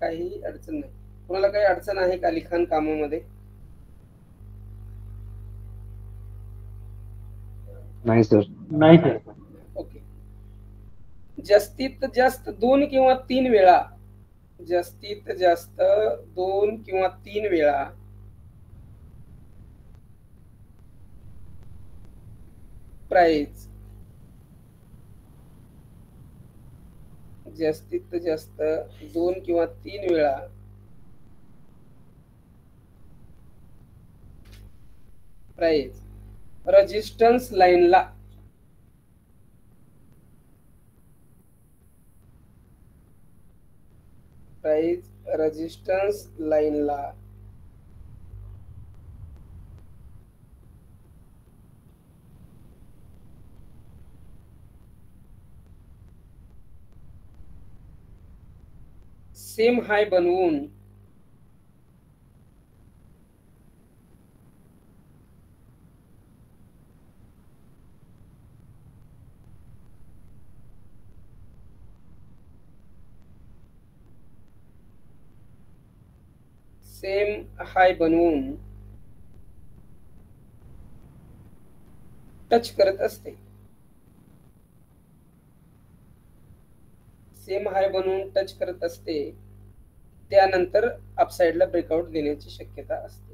काही अडचण नाही. कोणाला काही अडचण आहे का लिखाण कामामध्ये? नाही सर. नाही सर. ओके. जास्तीत जास्त 2 किंवा 3 वेळा, जास्तीत जास्त 2 किंवा 3 वेळा प्राइस, जास्तीत जास्त 2 किंवा 3 वेळा प्राइस रेजिस्टन्स लाईनला प्राइस रेजिस्टन्स लाईनला सेम हाय बनवून टच करत असते. सेम हाय बनवून टच करत असते. त्यानंतर अपसाइडला ब्रेकआउट देण्याची शक्यता असते.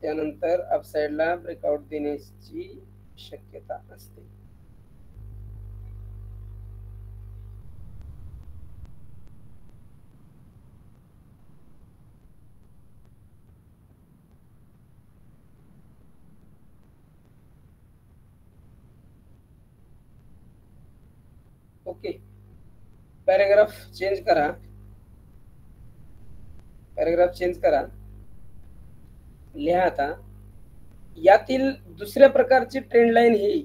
त्यानंतर अपसाइडला ब्रेकआउट देण्याची शक्यता असते. ओके. पॅराग्राफ चेंज करा. पॅराग्राफ चेंज करा. लिहा आता. यातील दुसऱ्या प्रकारची ट्रेंड लाईन ही,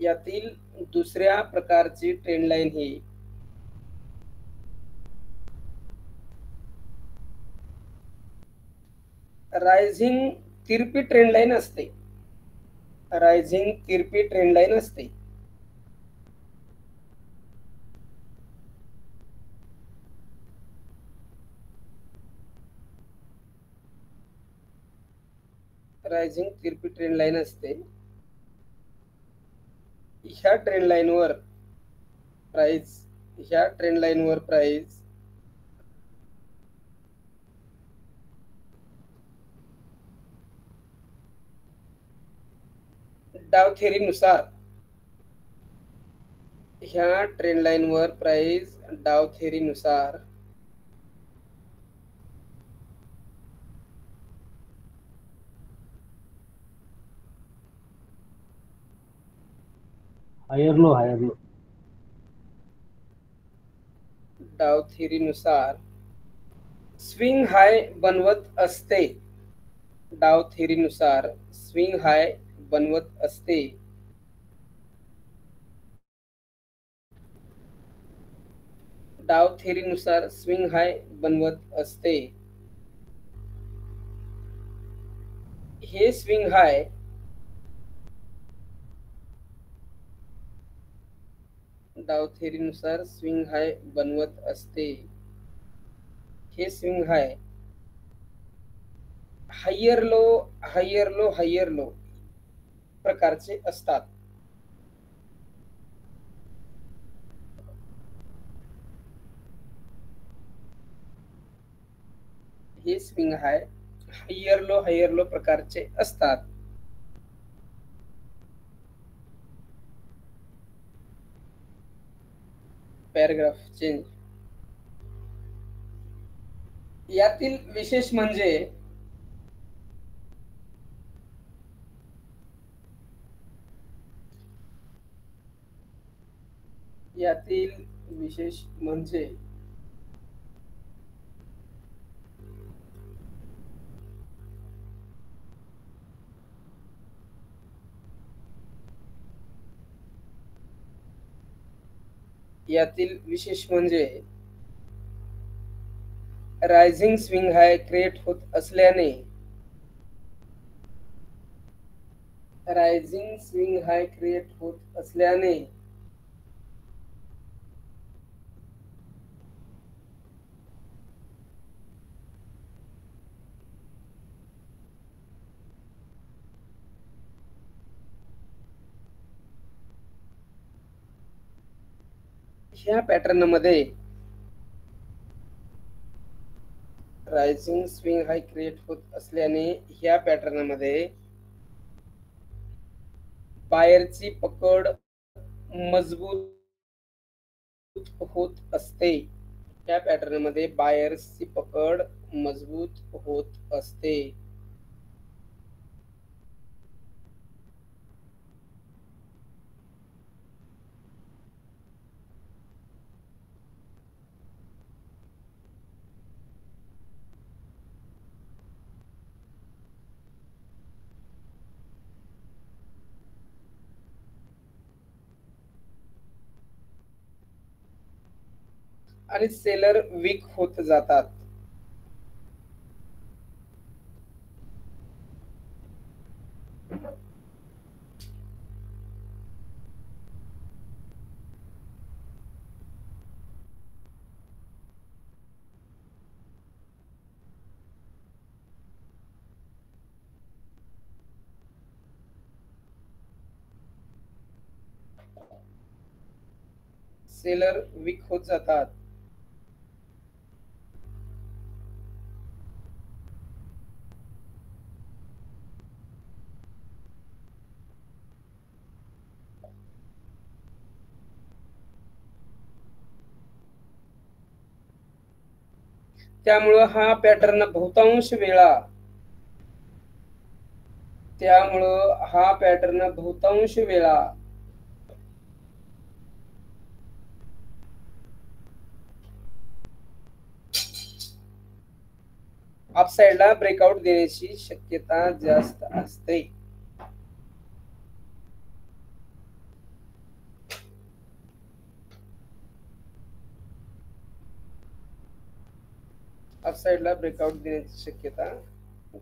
यातील दुसऱ्या प्रकारची ट्रेंड लाईन ही रायझिंग तिरपी ट्रेंड लाईन असते. रायझिंग तिरपी ट्रेंड लाईन असते. रायझिंग तिरपी ट्रेंड लाईन असते. ह्या ट्रेंड लाईनवर प्राइस, ह्या ट्रेंड लाईनवर प्राइस डाव थेअरीनुसार, ह्या ट्रेंड लाईनवर प्राइस डाव थेअरीनुसार हायर लो, हायर लो. डाव थेअरीनुसार स्विंग हाय बनवत असते. डाव थेरीनुसार स्विंग हाय बनवत असते. डाव थेरीनुसार स्विंग हाय बनवत असते. हे स्विंग हाय डाव थेरीनुसार स्विंग हाय बनवत असते. हे swing high higher low higher low higher low प्रकारचे असतात. हे स्विंग हाय हायर लो प्रकारचे असतात. Paragraph change. यातील विशेष म्हणजे यातील विशेष म्हणजे यातील विशेष म्हणजे रायझिंग स्विंग हाय क्रिएट होत असल्याने रायझिंग स्विंग हाय क्रिएट होत असल्याने ह्या पॅटर्न मध्ये रायझिंग स्विंग हाय क्रिएट होत असल्याने ह्या पॅटर्न मध्ये बायरची पकड मजबूत होत असते. या पॅटर्न मध्ये बायर्सची पकड मजबूत होत असते. आणि सेलर वीक होत जातात. सेलर वीक होत जातात. त्यामुळं हा पॅटर्न बहुतांश वेळा अपसाइडला ब्रेकआउट देण्याची शक्यता जास्त असते. अपसाइडला ब्रेकआउट देण्याची शक्यता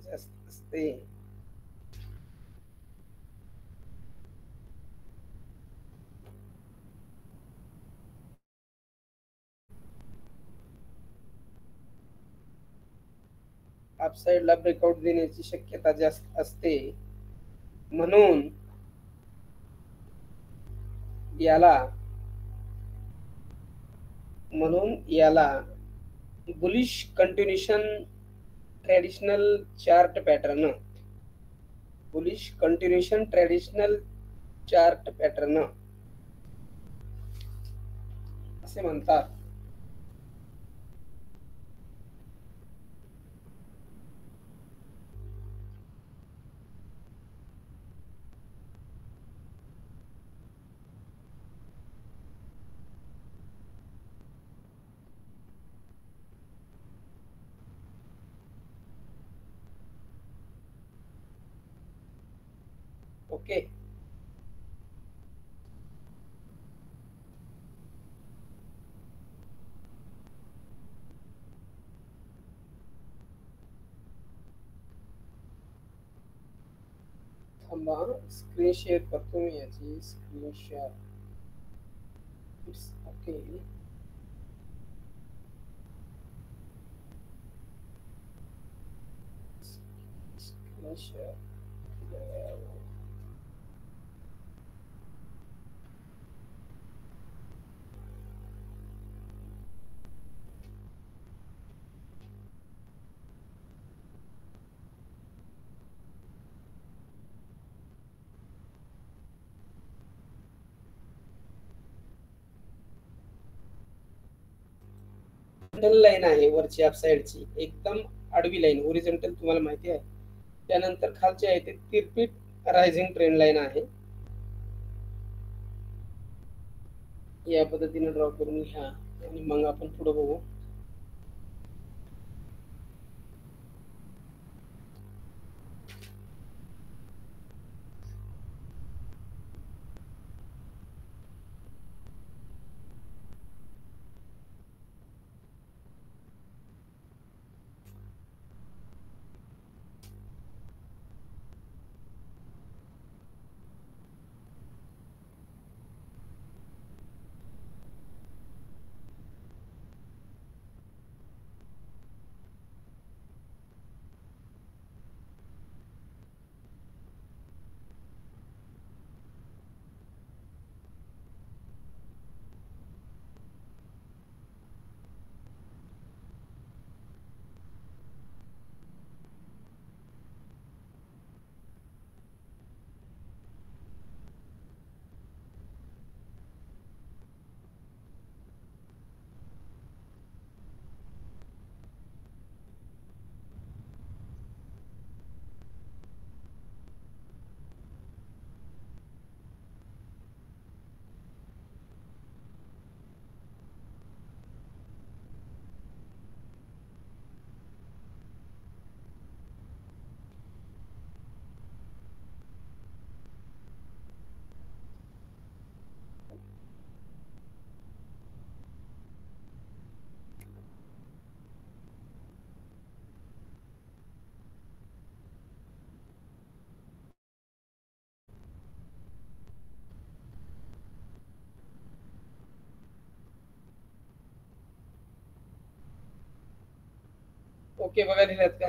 जास्त असते. अपसाइडला ब्रेकआउट देण्याची शक्यता जास्त असते. म्हणून याला bullish continuation traditional chart pattern असे म्हणतात. ओके. थांबा, स्क्रीन शेअर करतो मी याची screen share. Okay. Screen share. Line आहे वरची अप साइडची, एकदम आडवी लाईन ओरिजिनल तुम्हाला माहिती आहे. त्यानंतर खालची आहे ते तिरपीट रायझिंग ट्रेंड लाईन आहे. या पद्धतीने ड्रॉ करून घ्या आणि मग आपण पुढे बघू. ओके बघा, लिहिलात का?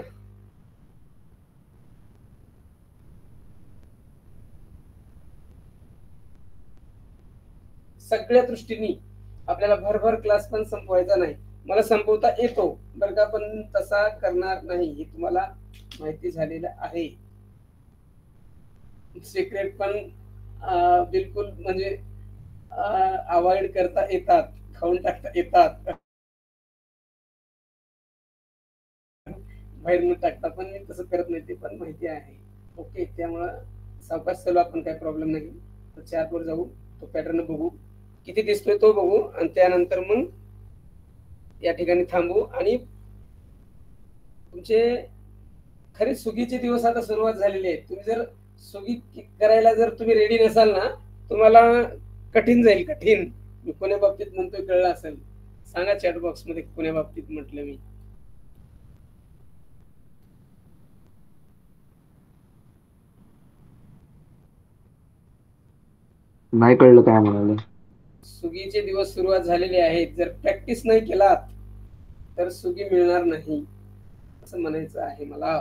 सगळ्या दृष्टीने आपल्याला भरभर क्लास पण संपवायचा नाही. मला संपवता येतो बरं का, पण तसा करणार नाही हे तुम्हाला माहिती झालेलं आहे. सिक्रेट पण बिलकुल म्हणजे अवॉइड करता येतात, खाऊन टाकता येतात, बाहेर न टाकता, पण मी तसं करत नाही, ते पण माहिती आहे. ओके, त्यामुळं सावकाश चालू आपण, काही प्रॉब्लेम नाही. तर चार्ट वर जाऊ, तो पॅटर्न बघू किती दिसतोय तो बघू, आणि त्यानंतर मग या ठिकाणी थांबू. आणि तुमचे खरे सुगीचे दिवस आता सुरुवात झालेली आहे. तुम्ही जर सुगी करायला जर तुम्ही रेडी नसाल ना, तुम्हाला कठीण जाईल, कठीण. मी कोण्या बाबतीत म्हणतोय कळलं असेल, सांगा चॅट बॉक्स मध्ये कोण्या बाबतीत म्हटलं मी. नाही कळलं काय म्हणाले. सुगीचे दिवस सुरुवात झालेले आहेत. जर प्रॅक्टिस नाही केलात तर सुगी मिळणार नाही, असं म्हणायचं आहे मला.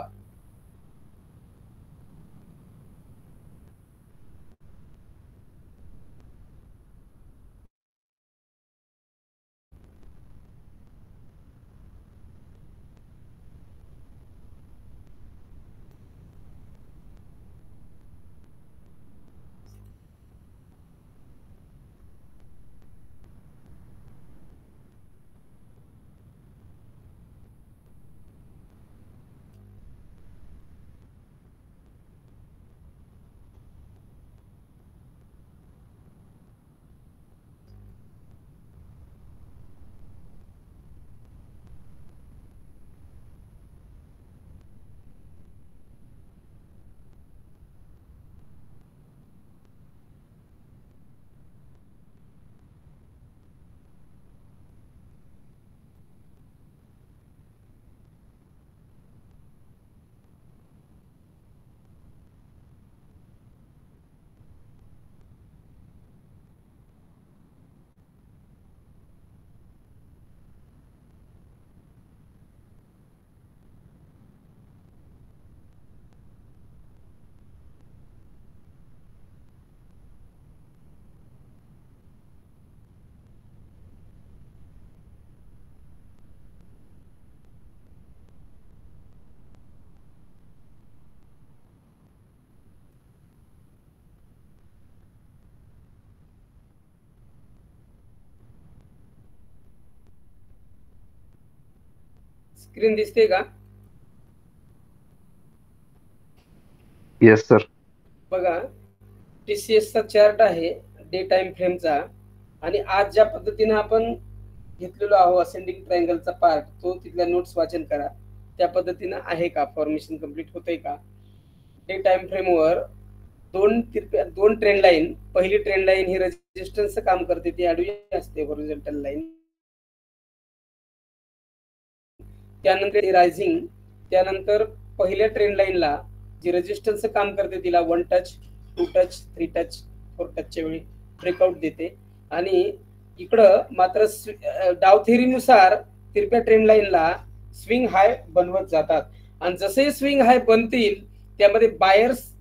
स्क्रीन दिसते का? Yes sir. बघा, टीसीएसचा चार्ट आहे डे टाइम फ्रेमचा, आणि आज ज्या पद्धतीने आपण घेतलेलो आहो असेंडिंग ट्रायंगलचा पार्ट, तो तिथल्या नोट्स वाचन करा. त्या पद्धतीनं आहे का, फॉर्मेशन कम्प्लीट होतंय का? डे टाइम फ्रेमवर दोन ट्रेंड लाईन, पहिली ट्रेंड लाईन ही रेजिस्टन्सचं काम करते, ती आडवी असते हॉरिझॉन्टल लाईन. त्यानंतर रायझिंग, त्यानंतर पहिल्या ट्रेंड लाईनला जी रेजिस्टन्सचं काम करते तिला 1 टच, 2 टच, 3 टच, 4 टचच्या वेळी ब्रेकआउट देते. आणि इकडं मात्र डाव थेअरीनुसार तिरप्या ट्रेंड लाईनला स्विंग हाय बनवत जातात, आणि जसे स्विंग हाय बनतील त्यामध्ये बायर्स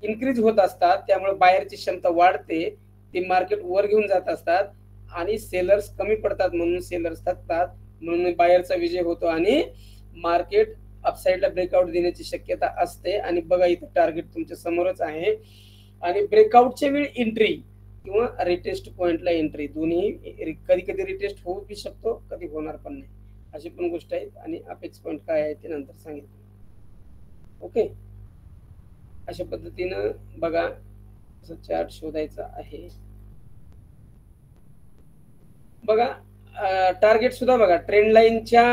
इन्क्रीज होत असतात, त्यामुळे बायरची क्षमता वाढते, ते मार्केट वर घेऊन जात असतात, आणि सेलर्स कमी पडतात म्हणून सेलर्स थकतात, म्हणून बायरचा विजय होतो आणि मार्केट अपसाइडला ब्रेकआउट देण्याची शक्यता असते. आणि बघा इथं टार्गेट तुमच्या समोरच आहे, आणि ब्रेकआउटच्या वेळी एंट्री किंवा रिटेस्ट पॉइंटला एंट्री, दोन्ही कधी कधी रिटेस्ट होऊ बी शकतो, कधी होणार पण नाही, अशी पण गोष्ट आहे. आणि अपेक्स पॉइंट काय आहे ते नंतर सांगितलं. ओके, अशा पद्धतीनं बघा असं चार्ट शोधायचा आहे. बघा टार्गेट सुद्धा बघा, ट्रेंड लाईनच्या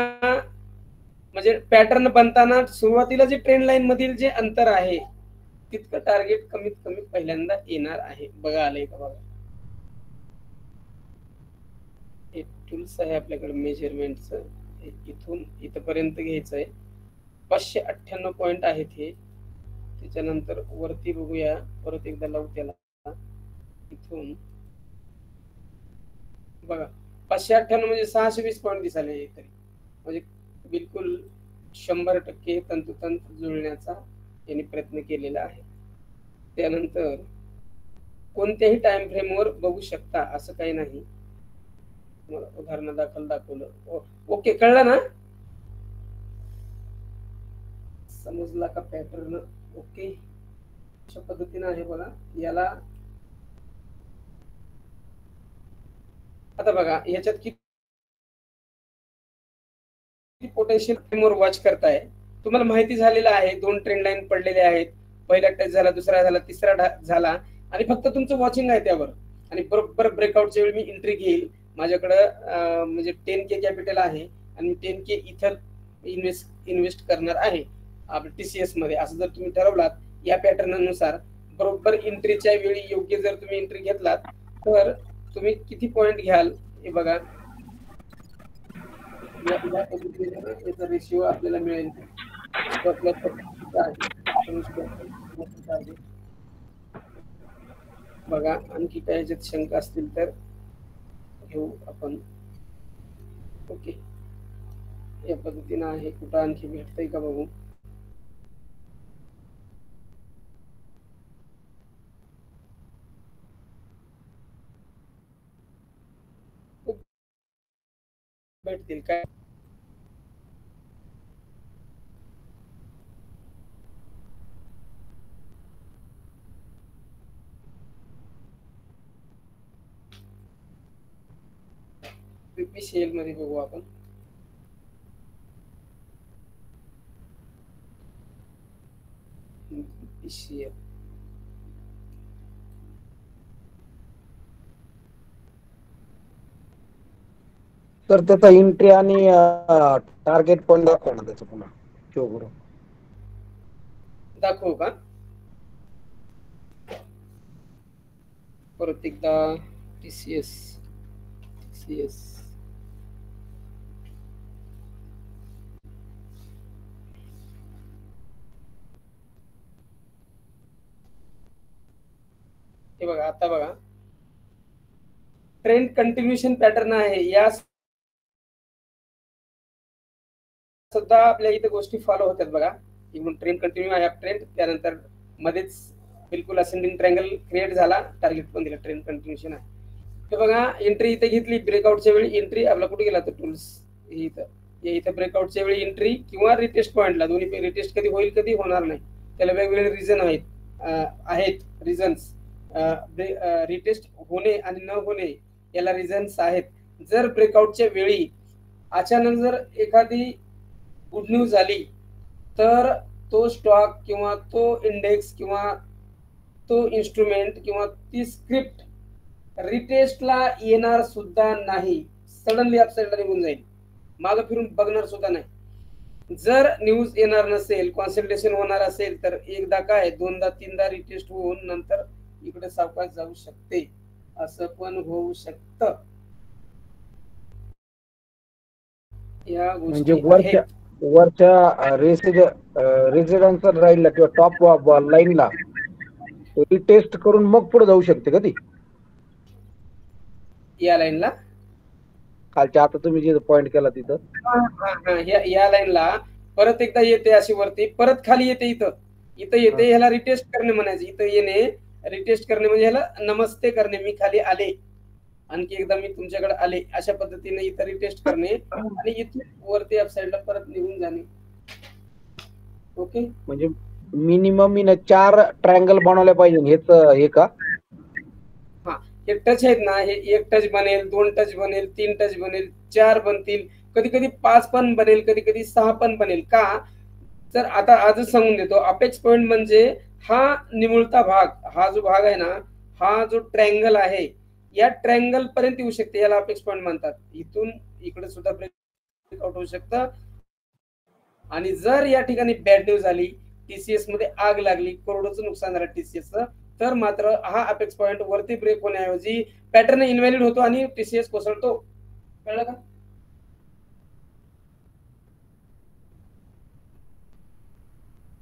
म्हणजे पॅटर्न बनताना सुरुवातीला जे ट्रेंड लाईन मधील जे अंतर आहे तितकं टार्गेट कमीत कमी पहिल्यांदा येणार आहे. बघा आलंय का? बघा, एक टूल्स आहे आपल्याकडे मेजरमेंटचं, इथून इथपर्यंत घ्यायचं आहे. 598 पॉइंट आहेत हे. त्याच्यानंतर वरती बघूया, परत एकदा लावू त्याला. इथून बघा 598 म्हणजे 620 पॉइंट दिसायला तरी, म्हणजे बिलकुल 100% तंतोतंत जुळण्याचा यांनी प्रयत्न केलेला आहे. त्यानंतर कोणत्याही टाइम फ्रेमवर बघू शकता, असं काही नाही, उदाहरणादाखल दाखवलं. ओके, कळलं ना? समजला का पॅटर्न? ओके, अशा पद्धतीने आहे बघा. याला आता बघा याच्यात किती पोटेन्शियल फ्रेमवर वॉच करताय, तुम्हाला माहिती झालेलं आहे. 2 ट्रेंड लाईन पडलेले आहेत, पहिला टच झाला, दुसरा झाला, तिसरा झाला, आणि फक्त तुमचं वॉचिंग आहे त्यावर. आणि बरोबर ब्रेकआउटच्या वेळी मी एंट्री घेईल. माझ्याकडं म्हणजे 10K कॅपिटल आहे, आणि 10K इथं इन्व्हेस्ट करणार आहे आपल्या टीसीएस मध्ये. असं जर तुम्ही ठरवलात या पॅटर्ननुसार, बरोबर एंट्रीच्या वेळी योग्य जर तुम्ही एंट्री घेतलात तर तुम्ही किती पॉइंट घ्याल हे बघा. याचा रेशिओ आपल्याला मिळेल. बघा आणखी काय याच्यात शंका असतील तर घेऊ आपण. ओके, या पद्धतीनं आहे. कुठं आणखी भेटतंय का बघू. भेटतील काय? बीपीसीएल मध्ये बघू आपण. बीपीसीएल तर त्याचा एंट्री आणि टार्गेट पॉइंट दाखवा ना त्याचं पुन्हा शो करून. दाखवू का? परत एकदा टीसीएस हे बघा. आता बघा ट्रेंड कंटिन्युएशन पॅटर्न आहे. या सुद्धा आपल्या इथे गोष्टी फॉलो होतात बघा. इकडून ट्रेंड कंटिन्यू आहे, अप ट्रेंड, त्यानंतर मध्येच बिलकुल असेंडिंग ट्रायंगल क्रिएट झाला, टार्गेट पण दिला, ट्रेंड कंटिन्युएशन आहे. तर बघा एंट्री इथे घेतली, ब्रेकआउटच्या वेळी एंट्री. आपला कुठे गेला तर टूल्स इथं ब्रेकआउटच्या वेळी एंट्री किंवा रिटेस्ट पॉइंटला. दोन्ही रिटेस्ट कधी होईल कधी होणार नाही, त्याला वेगवेगळे रिझन आहेत रिझन्स. रिटेस्ट होणे आणि न होणे याला रिझन्स आहेत. जर ब्रेकआउटच्या वेळी अचानक जर एखादी गुड न्यूज झाली तर तो स्टॉक किंवा तो इंडेक्स किंवा तो इन्स्ट्रुमेंट किंवा ती स्क्रिप्ट रिटेस्टला येणार सुद्धा नाही, सडनली अपसाईडला निघून जाईल, मागं फिरून बघणार सुद्धा नाही. जर न्यूज येणार नसेल, कॉन्सन्ट्रेशन होणार असेल तर एकदा काय, दोनदा तीनदा रिटेस्ट होऊन नंतर इकडे सावकाश जाऊ शकते, असं पण होऊ शकतं. या म्हणजे गोष्टी आहेत. वरच्या रेसिडेन्शियल राईडला किंवा टॉप लाईनला रिटेस्ट करून मग पुढे जाऊ शकते का ती या लाईनला खालच्या, आता तुम्ही जे पॉइंट केला तिथं या लाईनला परत एकदा येते अशी वरती, परत खाली येते, इथं येते, ह्याला रिटेस्ट करणे म्हणायचं. इथं येणे, रिटेस्ट करणे म्हणजे ह्याला नमस्ते करणे, मी खाली आले, आणखी एकदा मी तुमच्याकडे आले, अशा पद्धतीने इथं रिटेस्ट करणे आणि इथून वरती अपसाईडला परत निघून जाणे. ओके, म्हणजे मिनिमम 4 ट्रायंगल बनवल्या पाहिजे हेच हे का? हा, हे टच आहेत ना, हे 1 टच बनेल, 2 टच बनेल, 3 टच बनेल, 4 बनतील, कधी कधी 5 पण बनेल, कधी कधी 6 पण बनेल. का तर आता आजच सांगून देतो, अपेक्स पॉइंट म्हणजे हा निमुळता भाग, हा जो भाग आहे ना, हा जो ट्रायंगल आहे, या ट्रायंगल पर्यंत येऊ शकते, याला अपेक्स पॉइंट म्हणतात. इथून इकडे सुद्धा ब्रेकआउट होऊ शकतं. आणि जर या ठिकाणी बॅड न्यूज आली, टीसीएस मध्ये आग लागली, करोडोचं नुकसान झालं टीसीएसचं, तर मात्र हा अपेक्स पॉइंट वरती ब्रेक होण्याऐवजी पॅटर्न इनव्हॅलिड होतो आणि टीसीएस कोसळतो. कळलं का?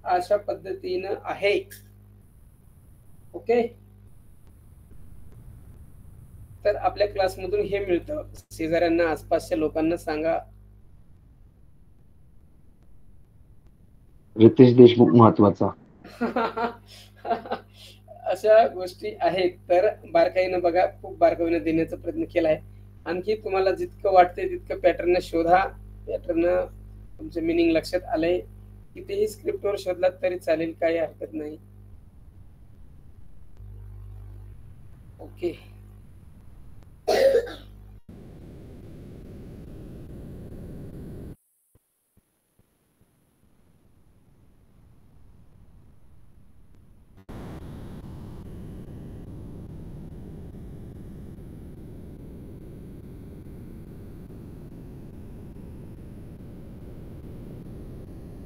अशा पद्धतीनं आहे. ओके, तर आपल्या क्लासमधून हे मिळतं. शेजाऱ्यांना, आसपासच्या लोकांना सांगा. रितेश देशमुख महत्वाचा. अशा गोष्टी आहेत, तर बारकाईनं बघा, खूप बारकाईनं देण्याचा प्रयत्न केलाय. आणखी तुम्हाला जितकं वाटतंय तितकं पॅटर्न शोधा, पॅटर्न तुमचं मिनिंग लक्षात आलंय, कितीही स्क्रिप्टवर शोधलात तरी चालेल, काही हरकत नाही. ओके,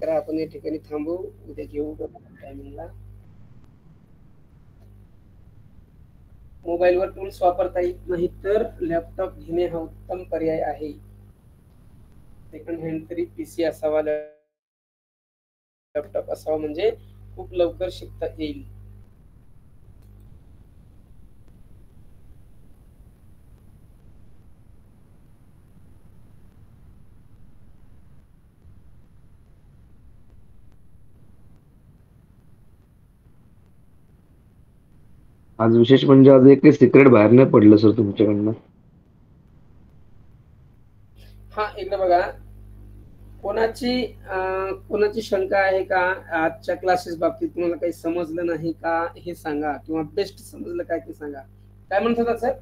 तर आपण या ठिकाणी थांबू, उद्या घेऊ टायमिंगला. मोबाईलवर टूल्स वापरता येत नाही तर लॅपटॉप घेणे हा उत्तम पर्याय आहे. सेकंड हँड तरी पीसी असावा, लॅपटॉप असावा, म्हणजे खूप लवकर शिकता येईल. आज विशेष म्हणजे आज एक सिक्रेट बाहेर नाही पडलं सर तुमच्याकडनं. हा, एकदा बघा, कोणाची शंका आहे का आजच्या क्लासेस बाबतीत? तुम्हाला काही समजलं नाही का हे सांगा, किंवा बेस्ट समजलं काय ते सांगा. काय म्हणत होता सर?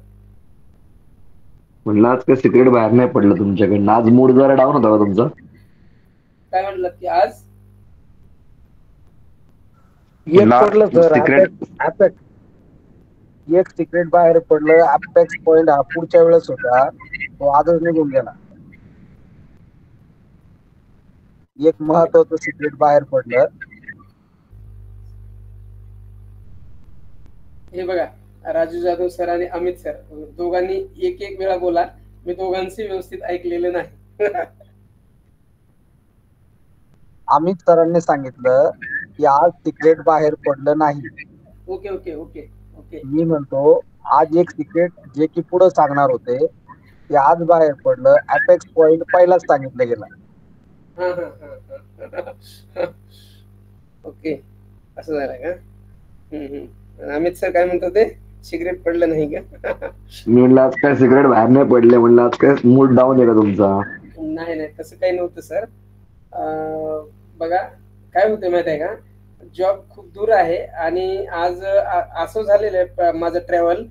म्हणलं आज काही सिक्रेट बाहेर नाही पडलं तुमच्याकडनं. आज मूड जरा डाऊन होता का तुमचा? काय म्हणलं की आज एक पडलं सर, एक सिक्रेट बाहेर पडलं. अपेक्स पॉइंट हा पुढच्या वेळेस होता, तो आजच निघून गेला. एक महत्वाचं सिक्रेट बाहेर पडलं. हे बघा, राजू जाधव सर आणि अमित सर दोघांनी एक एक वेळा बोला, मी दोघांचे व्यवस्थित ऐकलेलं नाही. अमित सरांनी सांगितलं की आज सिक्रेट बाहेर पडलं नाही. ओके ओके ओके ओके, मी म्हणतो आज एक सिक्रेट जे की पुढे सांगणार होते ते आज बाहेर पडलं. अपेक्स पॉइंट पहिलाच सांगितलं गेला. ओके, असं झालं का? अमित सर काय म्हणतो ते सिगरेट पडलं नाही का? मी म्हणलं आज काय सिक्रेट बाहेर नाही पडले, म्हणलं आज काय मूड डाऊन आहे का तुमचा? नाही नाही, तसं काही नव्हतं सर. बघा काय होतं माहित आहे का, जॉब खूप दूर आहे आणि आज असं झालेलं आहे माझं ट्रॅव्हल